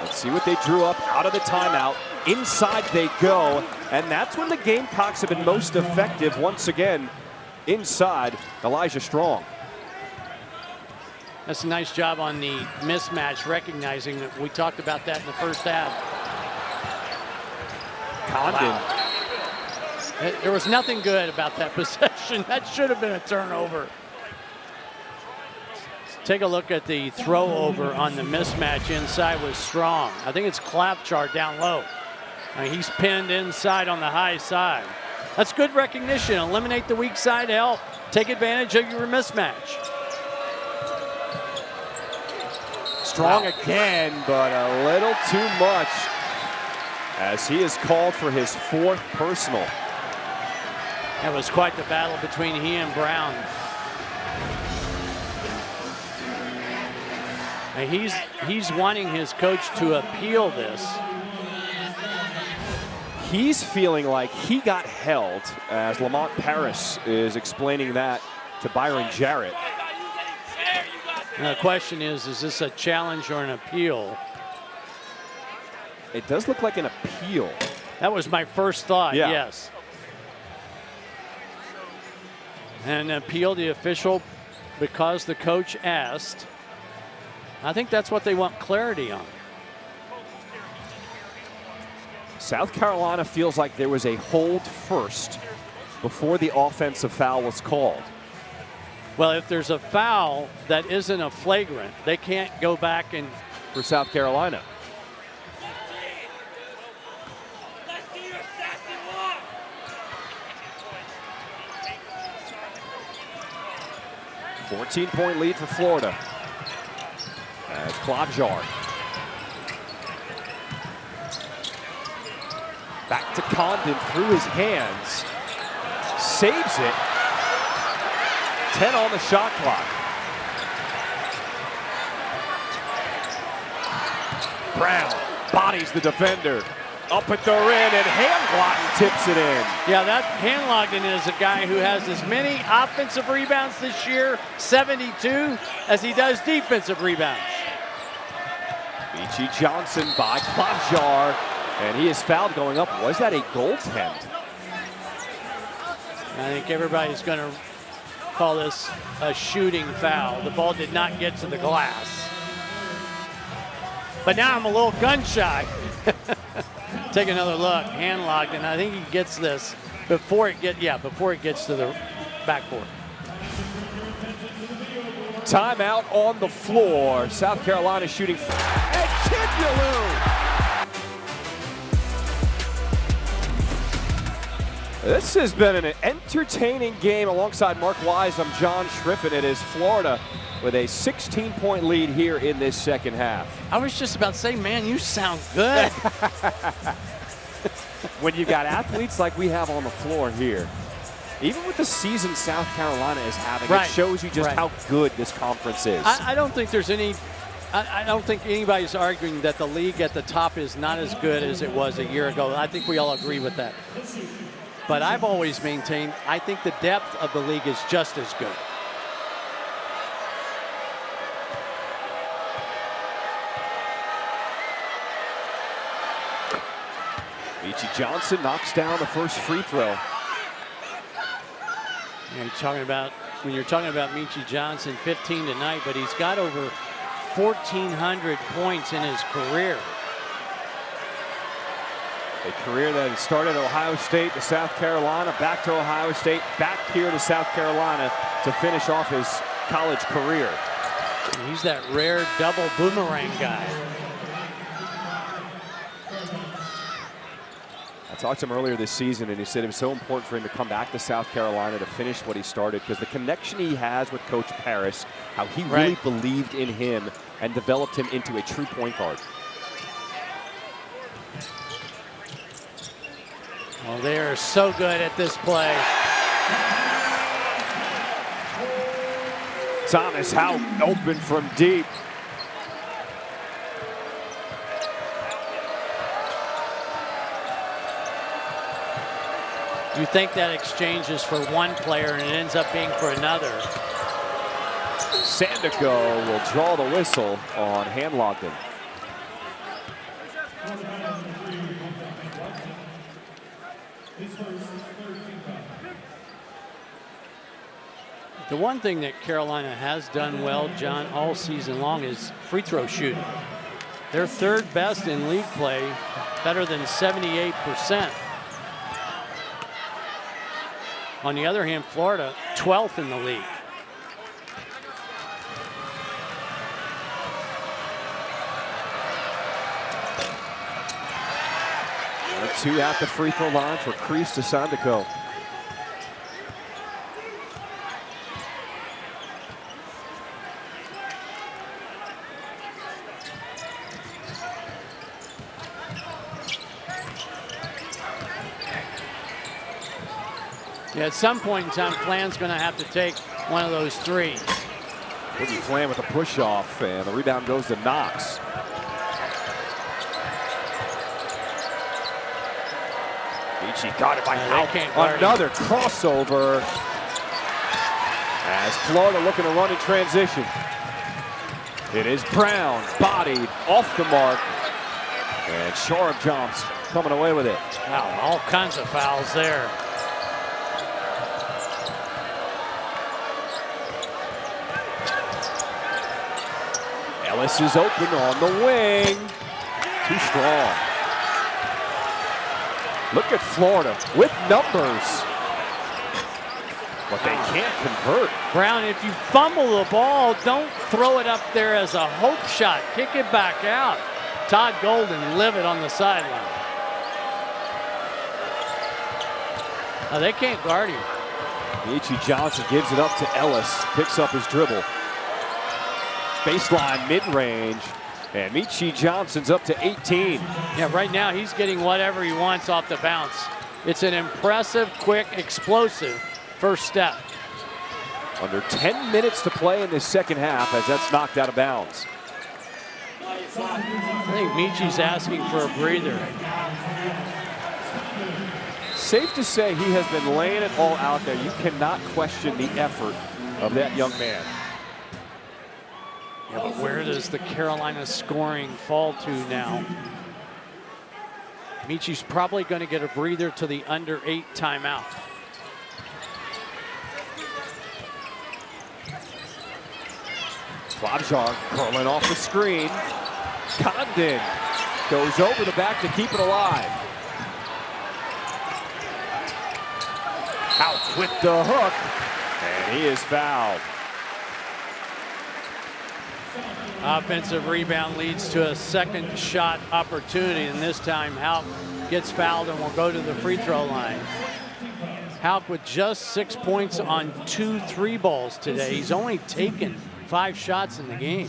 Let's see what they drew up out of the timeout. Inside they go, and that's when the Gamecocks have been most effective once again. Inside, Elijah Strong. That's a nice job on the mismatch, recognizing that we talked about that in the first half. Condon. Wow. There was nothing good about that possession. That should have been a turnover. Take a look at the throw over on the mismatch inside with Strong. I think it's Clapchart down low. I mean, he's pinned inside on the high side. That's good recognition. Eliminate the weak side, help. Take advantage of your mismatch. Strong again, but a little too much as he is called for his 4th personal. That was quite the battle between he and Brown. And he's wanting his coach to appeal this. He's feeling like he got held, as Lamont Paris is explaining that to Byron Jarrett. Now the question is this a challenge or an appeal? It does look like an appeal. That was my first thought, yeah. Yes. And appeal the official because the coach asked. I think that's what they want clarity on. South Carolina feels like there was a hold first before the offensive foul was called. Well, if there's a foul that isn't a flagrant, they can't go back and... For South Carolina. 14-point lead for Florida. As Klobjar. Back to Condon through his hands. Saves it. 10 on the shot clock. Brown bodies the defender. Up at the rim, and Handlotten tips it in. Yeah, that Handlotten is a guy who has as many offensive rebounds this year, 72, as he does defensive rebounds. Meechie Johnson by Klobjar, and he is fouled going up. Was that a goaltend? I think everybody's going to call this a shooting foul. The ball did not get to the glass. But now I'm a little gun shy. Take another look. Handlotten. I think he gets this before it gets to the backboard. Timeout on the floor. South Carolina shooting. And Kiduloo! This has been an entertaining game. Alongside Mark Wise, I'm John Schriffen. It is Florida with a 16-point lead here in this second half. I was just about to say, man, you sound good. When you've got athletes like we have on the floor here, even with the season South Carolina is having, it shows you just how good this conference is. I don't think there's any. I don't think anybody's arguing that the league at the top is not as good as it was a year ago. I think we all agree with that. But I've always maintained, I think the depth of the league is just as good. Meechie Johnson knocks down the first free throw. When you're talking about Meechie Johnson, 15 tonight, but he's got over 1,400 points in his career. A career that started at Ohio State to South Carolina, back to Ohio State, back here to South Carolina to finish off his college career. He's that rare double boomerang guy. I talked to him earlier this season, and he said it was so important for him to come back to South Carolina to finish what he started, because the connection he has with Coach Paris, how he really believed in him and developed him into a true point guard. Well, they are so good at this play. Thomas Hout open from deep. You think that exchange is for one player and it ends up being for another. Sandico will draw the whistle on Handlotten. The one thing that Carolina has done well, John, all season long is free throw shooting. They're third best in league play, better than 78%. On the other hand, Florida, 12th in the league. Two at the free throw line for Kreese to Sandico. Yeah, at some point in time, Flan's going to have to take one of those threes. Woody Flan with a push-off, and the rebound goes to Knox. Meechie got it by Hout. Another crossover. As Florida looking to run in transition. It is Brown, bodied, off the mark. And Sharp jumps, coming away with it. Wow, all kinds of fouls there. Ellis is open on the wing. Too strong. Look at Florida with numbers. But they can't convert. Brown, if you fumble the ball, don't throw it up there as a hope shot. Kick it back out. Todd Golden livid on the sideline. Oh, they can't guard him. Michi Johnson gives it up to Ellis, picks up his dribble. Baseline, mid-range, and Michi Johnson's up to 18. Yeah, right now he's getting whatever he wants off the bounce. It's an impressive, quick, explosive first step. Under 10 minutes to play in this second half as that's knocked out of bounds. I think Michi's asking for a breather. Safe to say he has been laying it all out there. You cannot question the effort of that young man. Yeah, but where does the Carolina scoring fall to now? Michi's probably going to get a breather to the under 8 timeout. Klobuchar curling off the screen. Condon goes over the back to keep it alive. Out with the hook, and he is fouled. Offensive rebound leads to a second shot opportunity, and this time Houck gets fouled and will go to the free throw line. Houck with just 6 points on 2 3 balls today. He's only taken 5 shots in the game.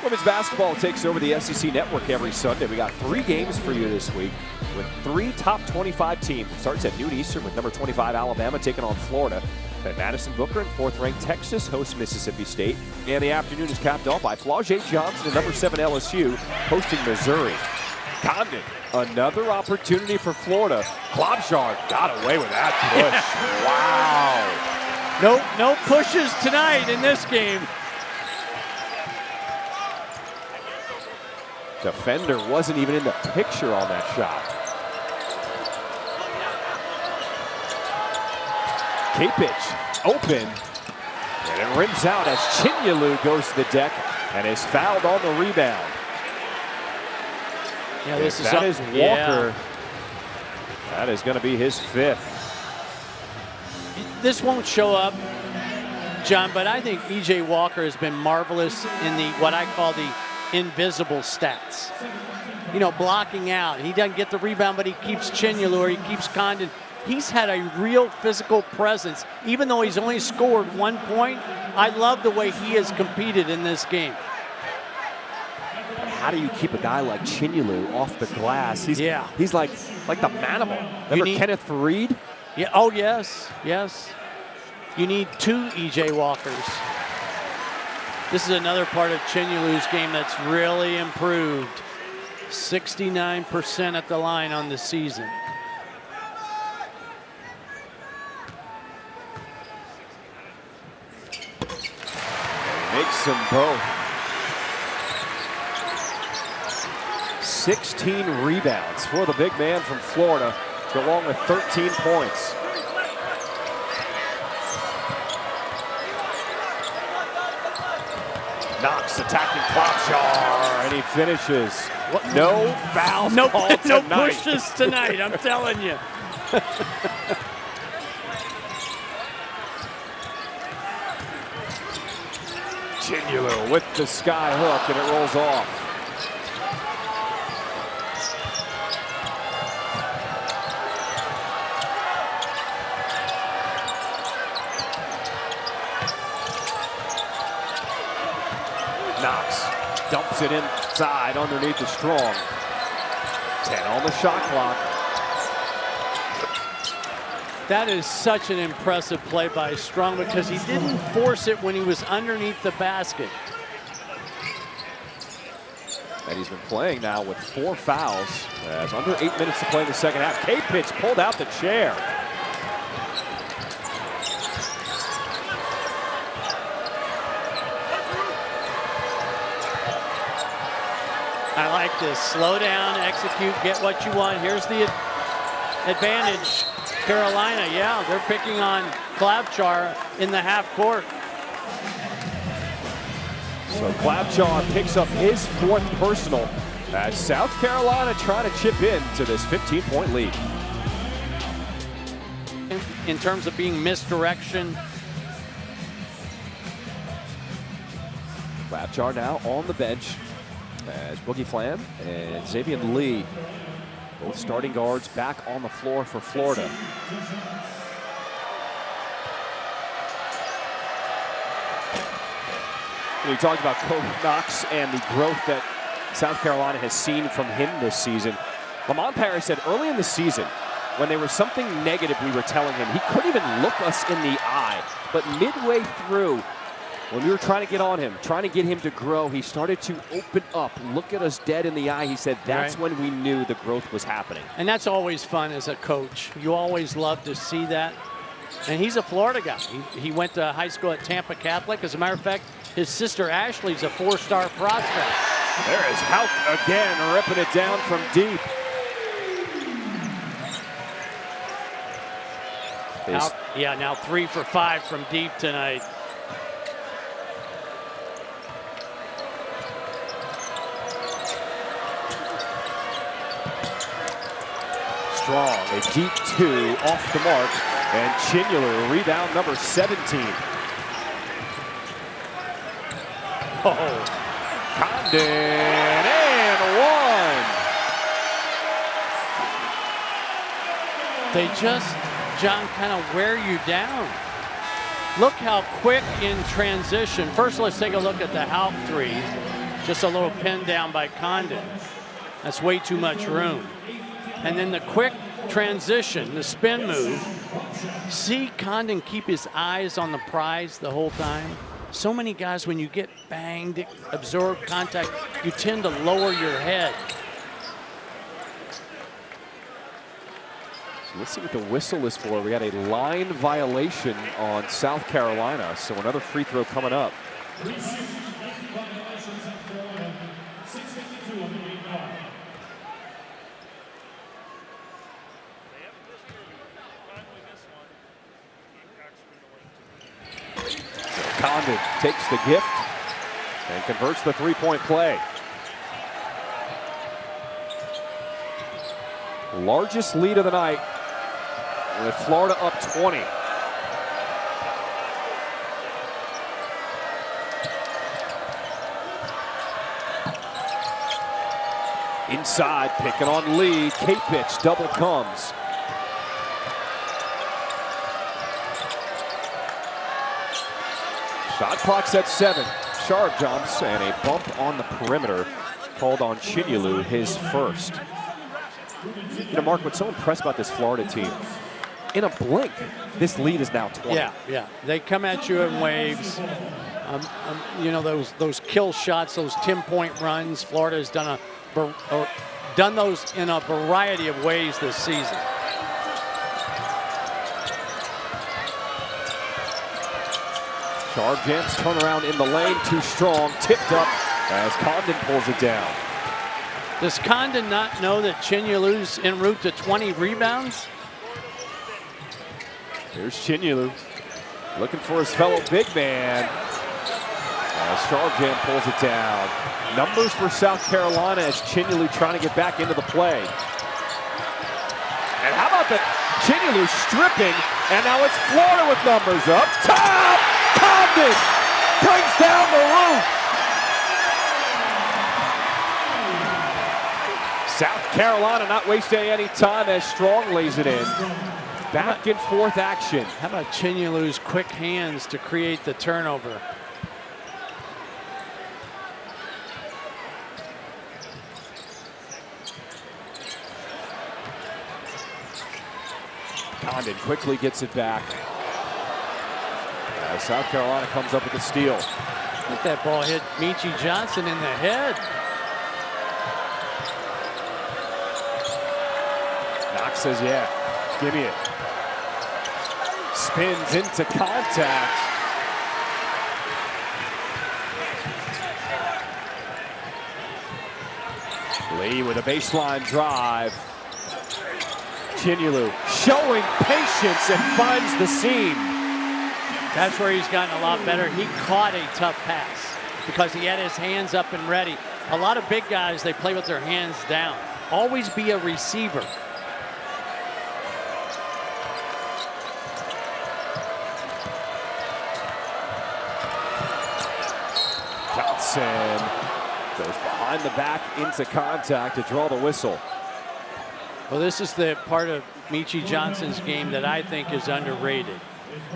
Women's basketball takes over the SEC network every Sunday. We got 3 games for you this week with 3 top 25 teams. It starts at noon Eastern with number 25 Alabama taking on Florida. Then Madison Booker and 4th-ranked Texas hosts Mississippi State. And the afternoon is capped off by Flau'jae Johnson and number 7 LSU hosting Missouri. Condon, another opportunity for Florida. Klobuchar got away with that push. Wow. No pushes tonight in this game. Defender wasn't even in the picture on that shot. Kapich open, and it rims out as Chinyelu goes to the deck and is fouled on the rebound. Yeah, that is Walker. Yeah. That is going to be his 5th. This won't show up, John, but I think E.J. Walker has been marvelous in the what I call the invisible stats. You know, blocking out. He doesn't get the rebound, but he keeps Chinyelu or he keeps Condon. He's had a real physical presence. Even though he's only scored 1 point, I love the way he has competed in this game. How do you keep a guy like Chinyelu off the glass? He's like the manimal. Remember Kenneth Faried? Yeah. Oh, yes. Yes. You need 2 E.J. Walkers. This is another part of Chinyelu's game that's really improved. 69% at the line on the season. Makes them both. 16 rebounds for the big man from Florida, along with 13 points. Knox attacking Klobuchar, and he finishes. What? No fouls called tonight. No pushes tonight, I'm telling you. Chinyelu with the sky hook, and it rolls off. Knox dumps it inside underneath the Strong. 10 on the shot clock. That is such an impressive play by Strong because he didn't force it when he was underneath the basket. And he's been playing now with 4 fouls. As under 8 minutes to play in the second half. Kapich pulled out the chair. I like this. Slow down, execute, get what you want. Here's the advantage. Carolina, yeah, they're picking on Klobuchar in the half court. So Klobuchar picks up his 4th personal as South Carolina trying to chip in to this 15-point lead. In terms of being misdirection. Klobuchar now on the bench as Boogie Flam and Xavier Lee Both starting guards back on the floor for Florida. We talked about Kobe Knox and the growth that South Carolina has seen from him this season. Lamont Paris said early in the season, when there was something negative we were telling him, he couldn't even look us in the eye. But midway through, when we were trying to get on him, trying to get him to grow, he started to open up, look at us dead in the eye. He said that's when we knew the growth was happening. And that's always fun as a coach. You always love to see that. And he's a Florida guy. He went to high school at Tampa Catholic. As a matter of fact, his sister Ashley's a 4-star prospect. There is Houck again, ripping it down from deep. Yeah, now 3 for 5 from deep tonight. Strong, a deep 2 off the mark, and Chinyelu, rebound number 17. Oh, Condon, and 1. They just, John, kind of wear you down. Look how quick in transition. First, let's take a look at the Houck 3. Just a little pin down by Condon. That's way too much room. And then the quick transition, the spin move. See Condon keep his eyes on the prize the whole time. So many guys, when you get banged, absorb contact, you tend to lower your head. So let's see what the whistle is for. We got a line violation on South Carolina, so another free throw coming up. Condon takes the gift and converts the three-point play. Largest lead of the night, with Florida up 20. Inside, picking on Lee. K-pitch, double comes. Shot clock's at 7. Sharp jumps and a bump on the perimeter called on Chinyelu, his first. You know, Mark, what's so impressed about this Florida team, in a blink, this lead is now 20. Yeah. They come at you in waves. You know, those kill shots, those 10-point runs. Florida has done those in a variety of ways this season. Sharp jumps, turnaround in the lane, too strong, tipped up as Condon pulls it down. Does Condon not know that Chinyelu's en route to 20 rebounds? Here's Chinyelu, looking for his fellow big man. As Sharjam pulls it down. Numbers for South Carolina as Chinyelu trying to get back into the play. And how about the Chinyelu stripping, and now it's Florida with numbers up top. Condon brings down the roof. South Carolina not wasting any time as Strong lays it in. Back and forth action. How about Chinyelu's quick hands to create the turnover? Condon quickly gets it back. As South Carolina comes up with the steal. Let that ball hit Meechie Johnson in the head. Knox says, yeah, give me it. Spins into contact. Lee with a baseline drive. Chinyelu showing patience and finds the seam. That's where he's gotten a lot better. He caught a tough pass because he had his hands up and ready. A lot of big guys, they play with their hands down. Always be a receiver. Johnson goes behind the back into contact to draw the whistle. Well, this is the part of Meechie Johnson's game that I think is underrated.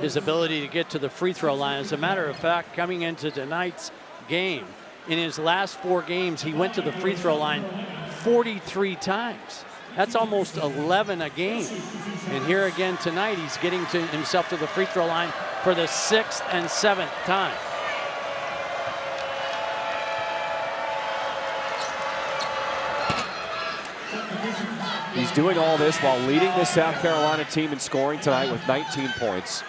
His ability to get to the free throw line. As a matter of fact, coming into tonight's game, in his last 4 games, he went to the free throw line 43 times. That's almost 11 a game. And here again tonight, he's getting himself to the free throw line for the 6th and 7th time. He's doing all this while leading the South Carolina team in scoring tonight with 19 points,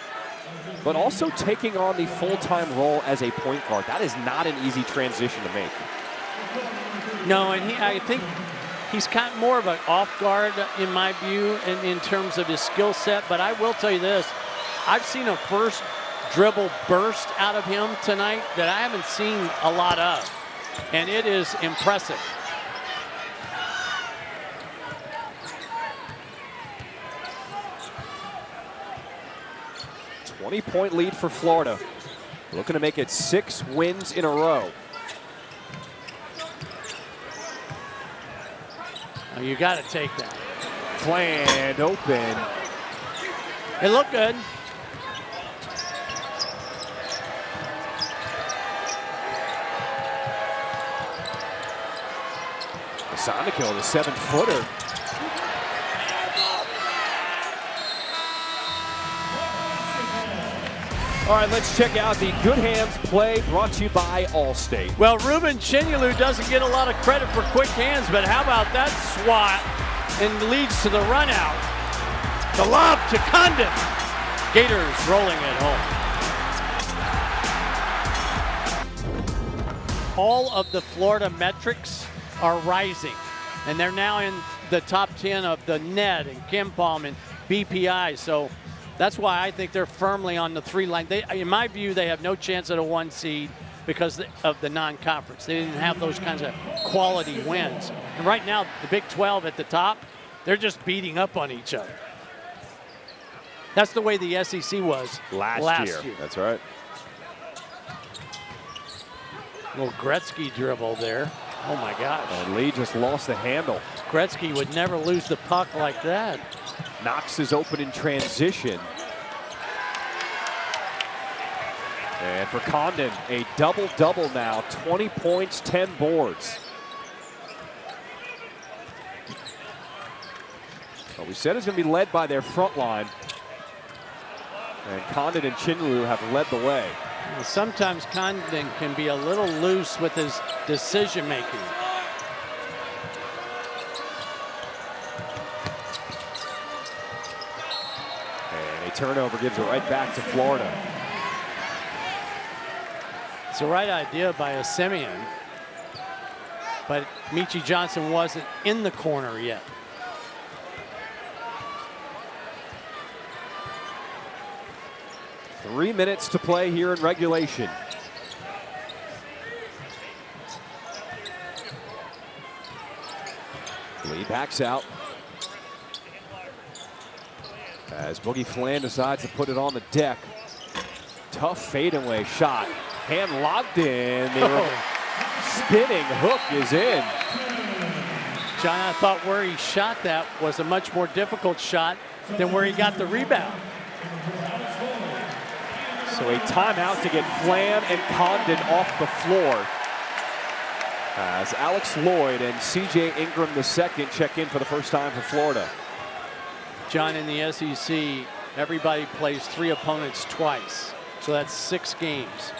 but also taking on the full-time role as a point guard. That is not an easy transition to make. No, and I think he's kind of more of an off guard in my view in terms of his skill set, but I will tell you this. I've seen a first dribble burst out of him tonight that I haven't seen a lot of, and it is impressive. 20-point lead for Florida. Looking to make it 6 wins in a row. Oh, you got to take that. Planned open. It looked good. Sonikill, the 7-footer. All right, let's check out the Good Hands play brought to you by Allstate. Well, Ruben Chinyelu doesn't get a lot of credit for quick hands, but how about that swat and leads to the run out. The lob to Condon. Gators rolling at home. All of the Florida metrics are rising, and they're now in the top 10 of the net and KenPom and BPI. So that's why I think they're firmly on the 3 line. In my view, they have no chance at a 1 seed because of the non-conference. They didn't have those kinds of quality wins. And right now, the Big 12 at the top, they're just beating up on each other. That's the way the SEC was last year. That's right. Little Gretzky dribble there. Oh my gosh. And Lee just lost the handle. Gretzky would never lose the puck like that. Knox is open in transition. And for Condon, a double-double now. 20 points, 10 boards. Well, we said it's going to be led by their front line. And Condon and Chinyelu have led the way. Well, sometimes Condon can be a little loose with his decision-making. Turnover gives it right back to Florida. It's the right idea by a Simeon, but Meechie Johnson wasn't in the corner yet. Three minutes to play here in regulation. Lee backs out. As Boogie Flan decides to put it on the deck. Tough fadeaway shot. Hand locked in. The spinning hook is in. John, I thought where he shot that was a much more difficult shot than where he got the rebound. So a timeout to get Flan and Condon off the floor. As Alex Lloyd and C.J. Ingram II check in for the first time for Florida. John, in the SEC, everybody plays 3 opponents twice. So that's 6 games.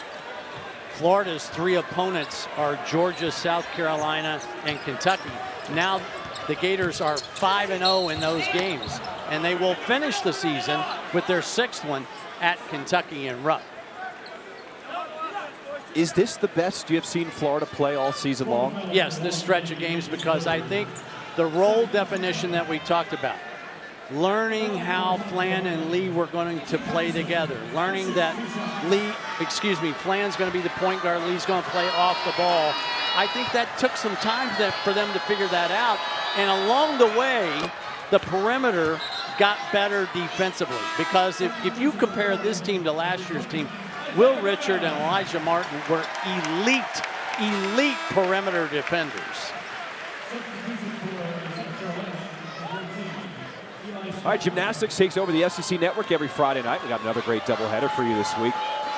Florida's 3 opponents are Georgia, South Carolina, and Kentucky. Now the Gators are 5-0 in those games, and they will finish the season with their 6th one at Kentucky and Rupp. Is this the best you have seen Florida play all season long? Yes, this stretch of games, because I think the role definition that we talked about, learning how Flan and Lee were going to play together, learning that Flan's going to be the point guard, Lee's going to play off the ball. I think that took some time for them to figure that out. And along the way, the perimeter got better defensively, because if you compare this team to last year's team, Will Richard and Elijah Martin were elite perimeter defenders. All right, gymnastics takes over the SEC network every Friday night. We got another great doubleheader for you this week.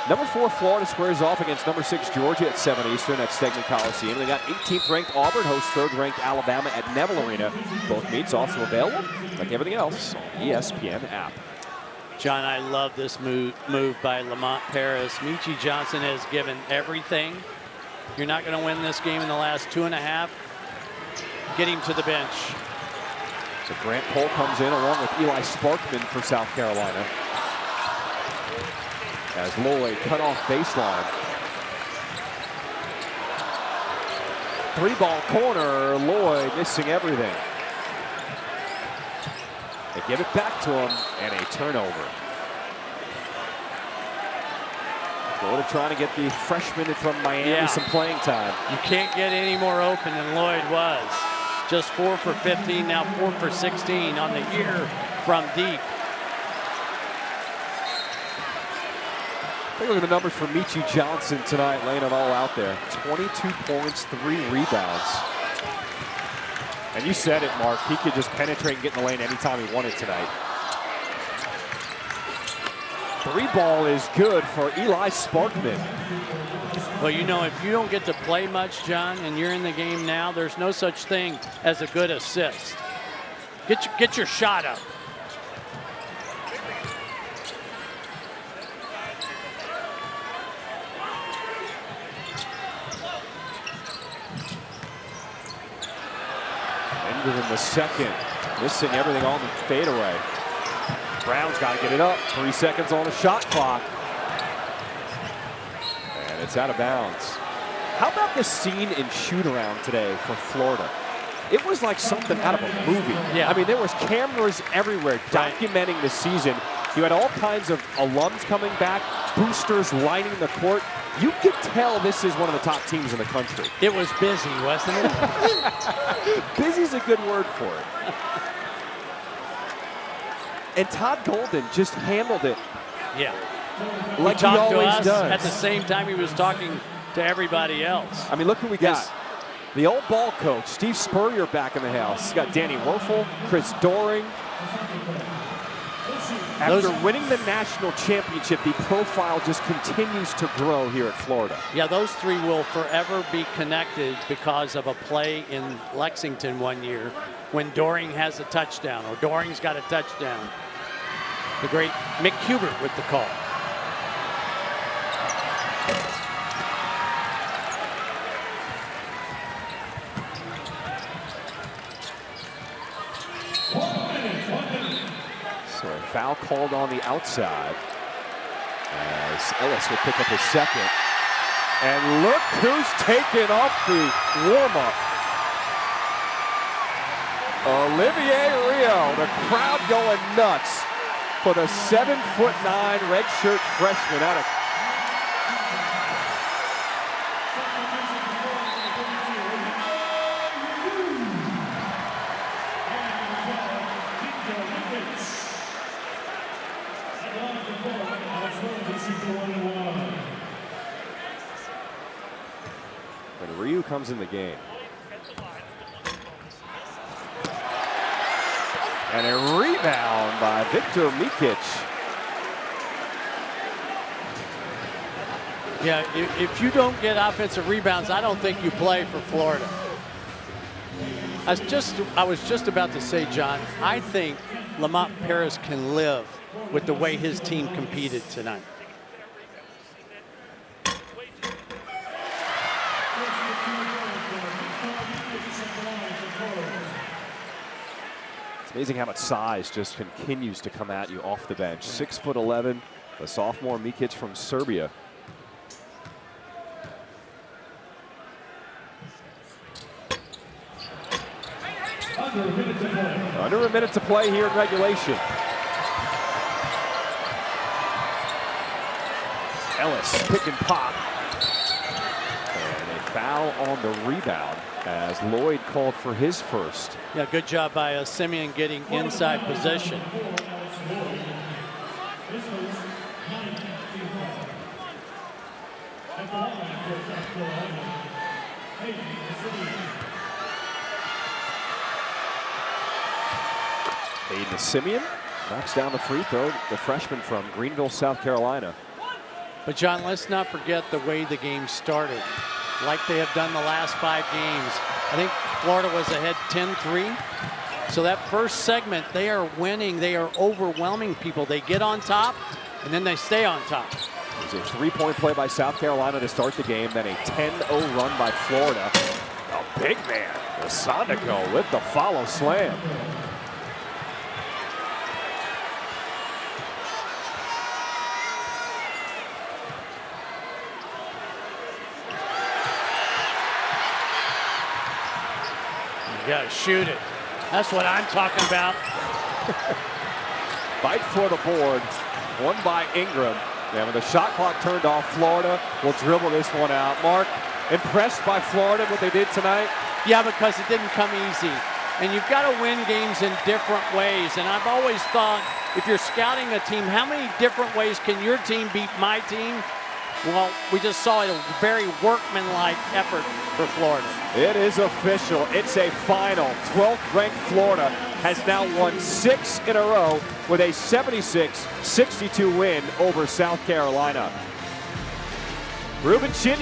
Number 4 Florida squares off against number 6 Georgia at 7 Eastern at Stegman Coliseum. They got 18th ranked Auburn host 3rd ranked Alabama at Neville Arena. Both meets also available, like everything else, on the ESPN app. John, I love this move by Lamont Paris. Michi Johnson has given everything. You're not going to win this game in the last 2.5. Get him to the bench. So Grant Cole comes in along with Eli Sparkman for South Carolina. As Lloyd cut off baseline. 3-ball corner, Lloyd missing everything. They give it back to him, and a turnover. Florida trying to get the freshman from Miami some playing time. You can't get any more open than Lloyd was. Just 4 for 15, now 4 for 16 on the year from deep. Take a look at the numbers for Michi Johnson tonight, laying it all out there. 22 points, 3 rebounds. And you said it, Mark. He could just penetrate and get in the lane anytime he wanted tonight. 3-ball is good for Eli Sparkman. Well, you know, if you don't get to play much, John, and you're in the game now, there's no such thing as a good assist. Get your shot up. Ended in the second, missing everything on the fadeaway. Brown's got to get it up. 3 seconds on the shot clock. And it's out of bounds. How about the scene in shoot-around today for Florida? It was like something out of a movie. Yeah. I mean, there was cameras everywhere documenting the season. You had all kinds of alums coming back, boosters lining the court. You could tell this is one of the top teams in the country. It was busy, wasn't it? Busy's a good word for it. And Todd Golden just handled it. Yeah. Like he always does. At the same time he was talking to everybody else. I mean, look who we got. The old ball coach, Steve Spurrier, back in the house. He's got Danny Werfel, Chris Doring. After winning the national championship, the profile just continues to grow here at Florida. Yeah, those 3 will forever be connected because of a play in Lexington one year when Doring has a touchdown, or Doring's got a touchdown. The great Mick Hubert with the call. So a foul called on the outside as Ellis will pick up his second. And look who's taken off the warm-up. Olivier Rio, the crowd going nuts for the 7'9" redshirt freshman out of when Ryu comes in the game. And a rebound by Victor Mikic. Yeah, if you don't get offensive rebounds, I don't think you play for Florida. I was just about to say, John, I think Lamont Paris can live with the way his team competed tonight. It's amazing how much size just continues to come at you off the bench. 6'11", the sophomore Mikic from Serbia. Under a minute to play here in regulation. Ellis pick and pop. And a foul on the rebound as Lloyd called for his first. Yeah, good job by Simeon getting inside position. Aiden Simeon knocks down the free throw, the freshman from Greenville, South Carolina. But John, let's not forget the way the game started. Like they have done the last 5 games. I think Florida was ahead 10-3. So that first segment, they are winning. They are overwhelming people. They get on top, and then they stay on top. It was a 3-point play by South Carolina to start the game, then a 10-0 run by Florida. A big man, Osandako with the follow slam. You gotta shoot it. That's what I'm talking about. Fight for the board, won by Ingram. And when the shot clock turned off, Florida will dribble this one out. Mark, impressed by Florida, what they did tonight? Yeah, because it didn't come easy. And you've got to win games in different ways. And I've always thought, if you're scouting a team, how many different ways can your team beat my team? Well, we just saw a very workmanlike effort for Florida. It is official. It's a final. 12th ranked Florida has now won 6 in a row with a 76-62 win over South Carolina. Ruben Chin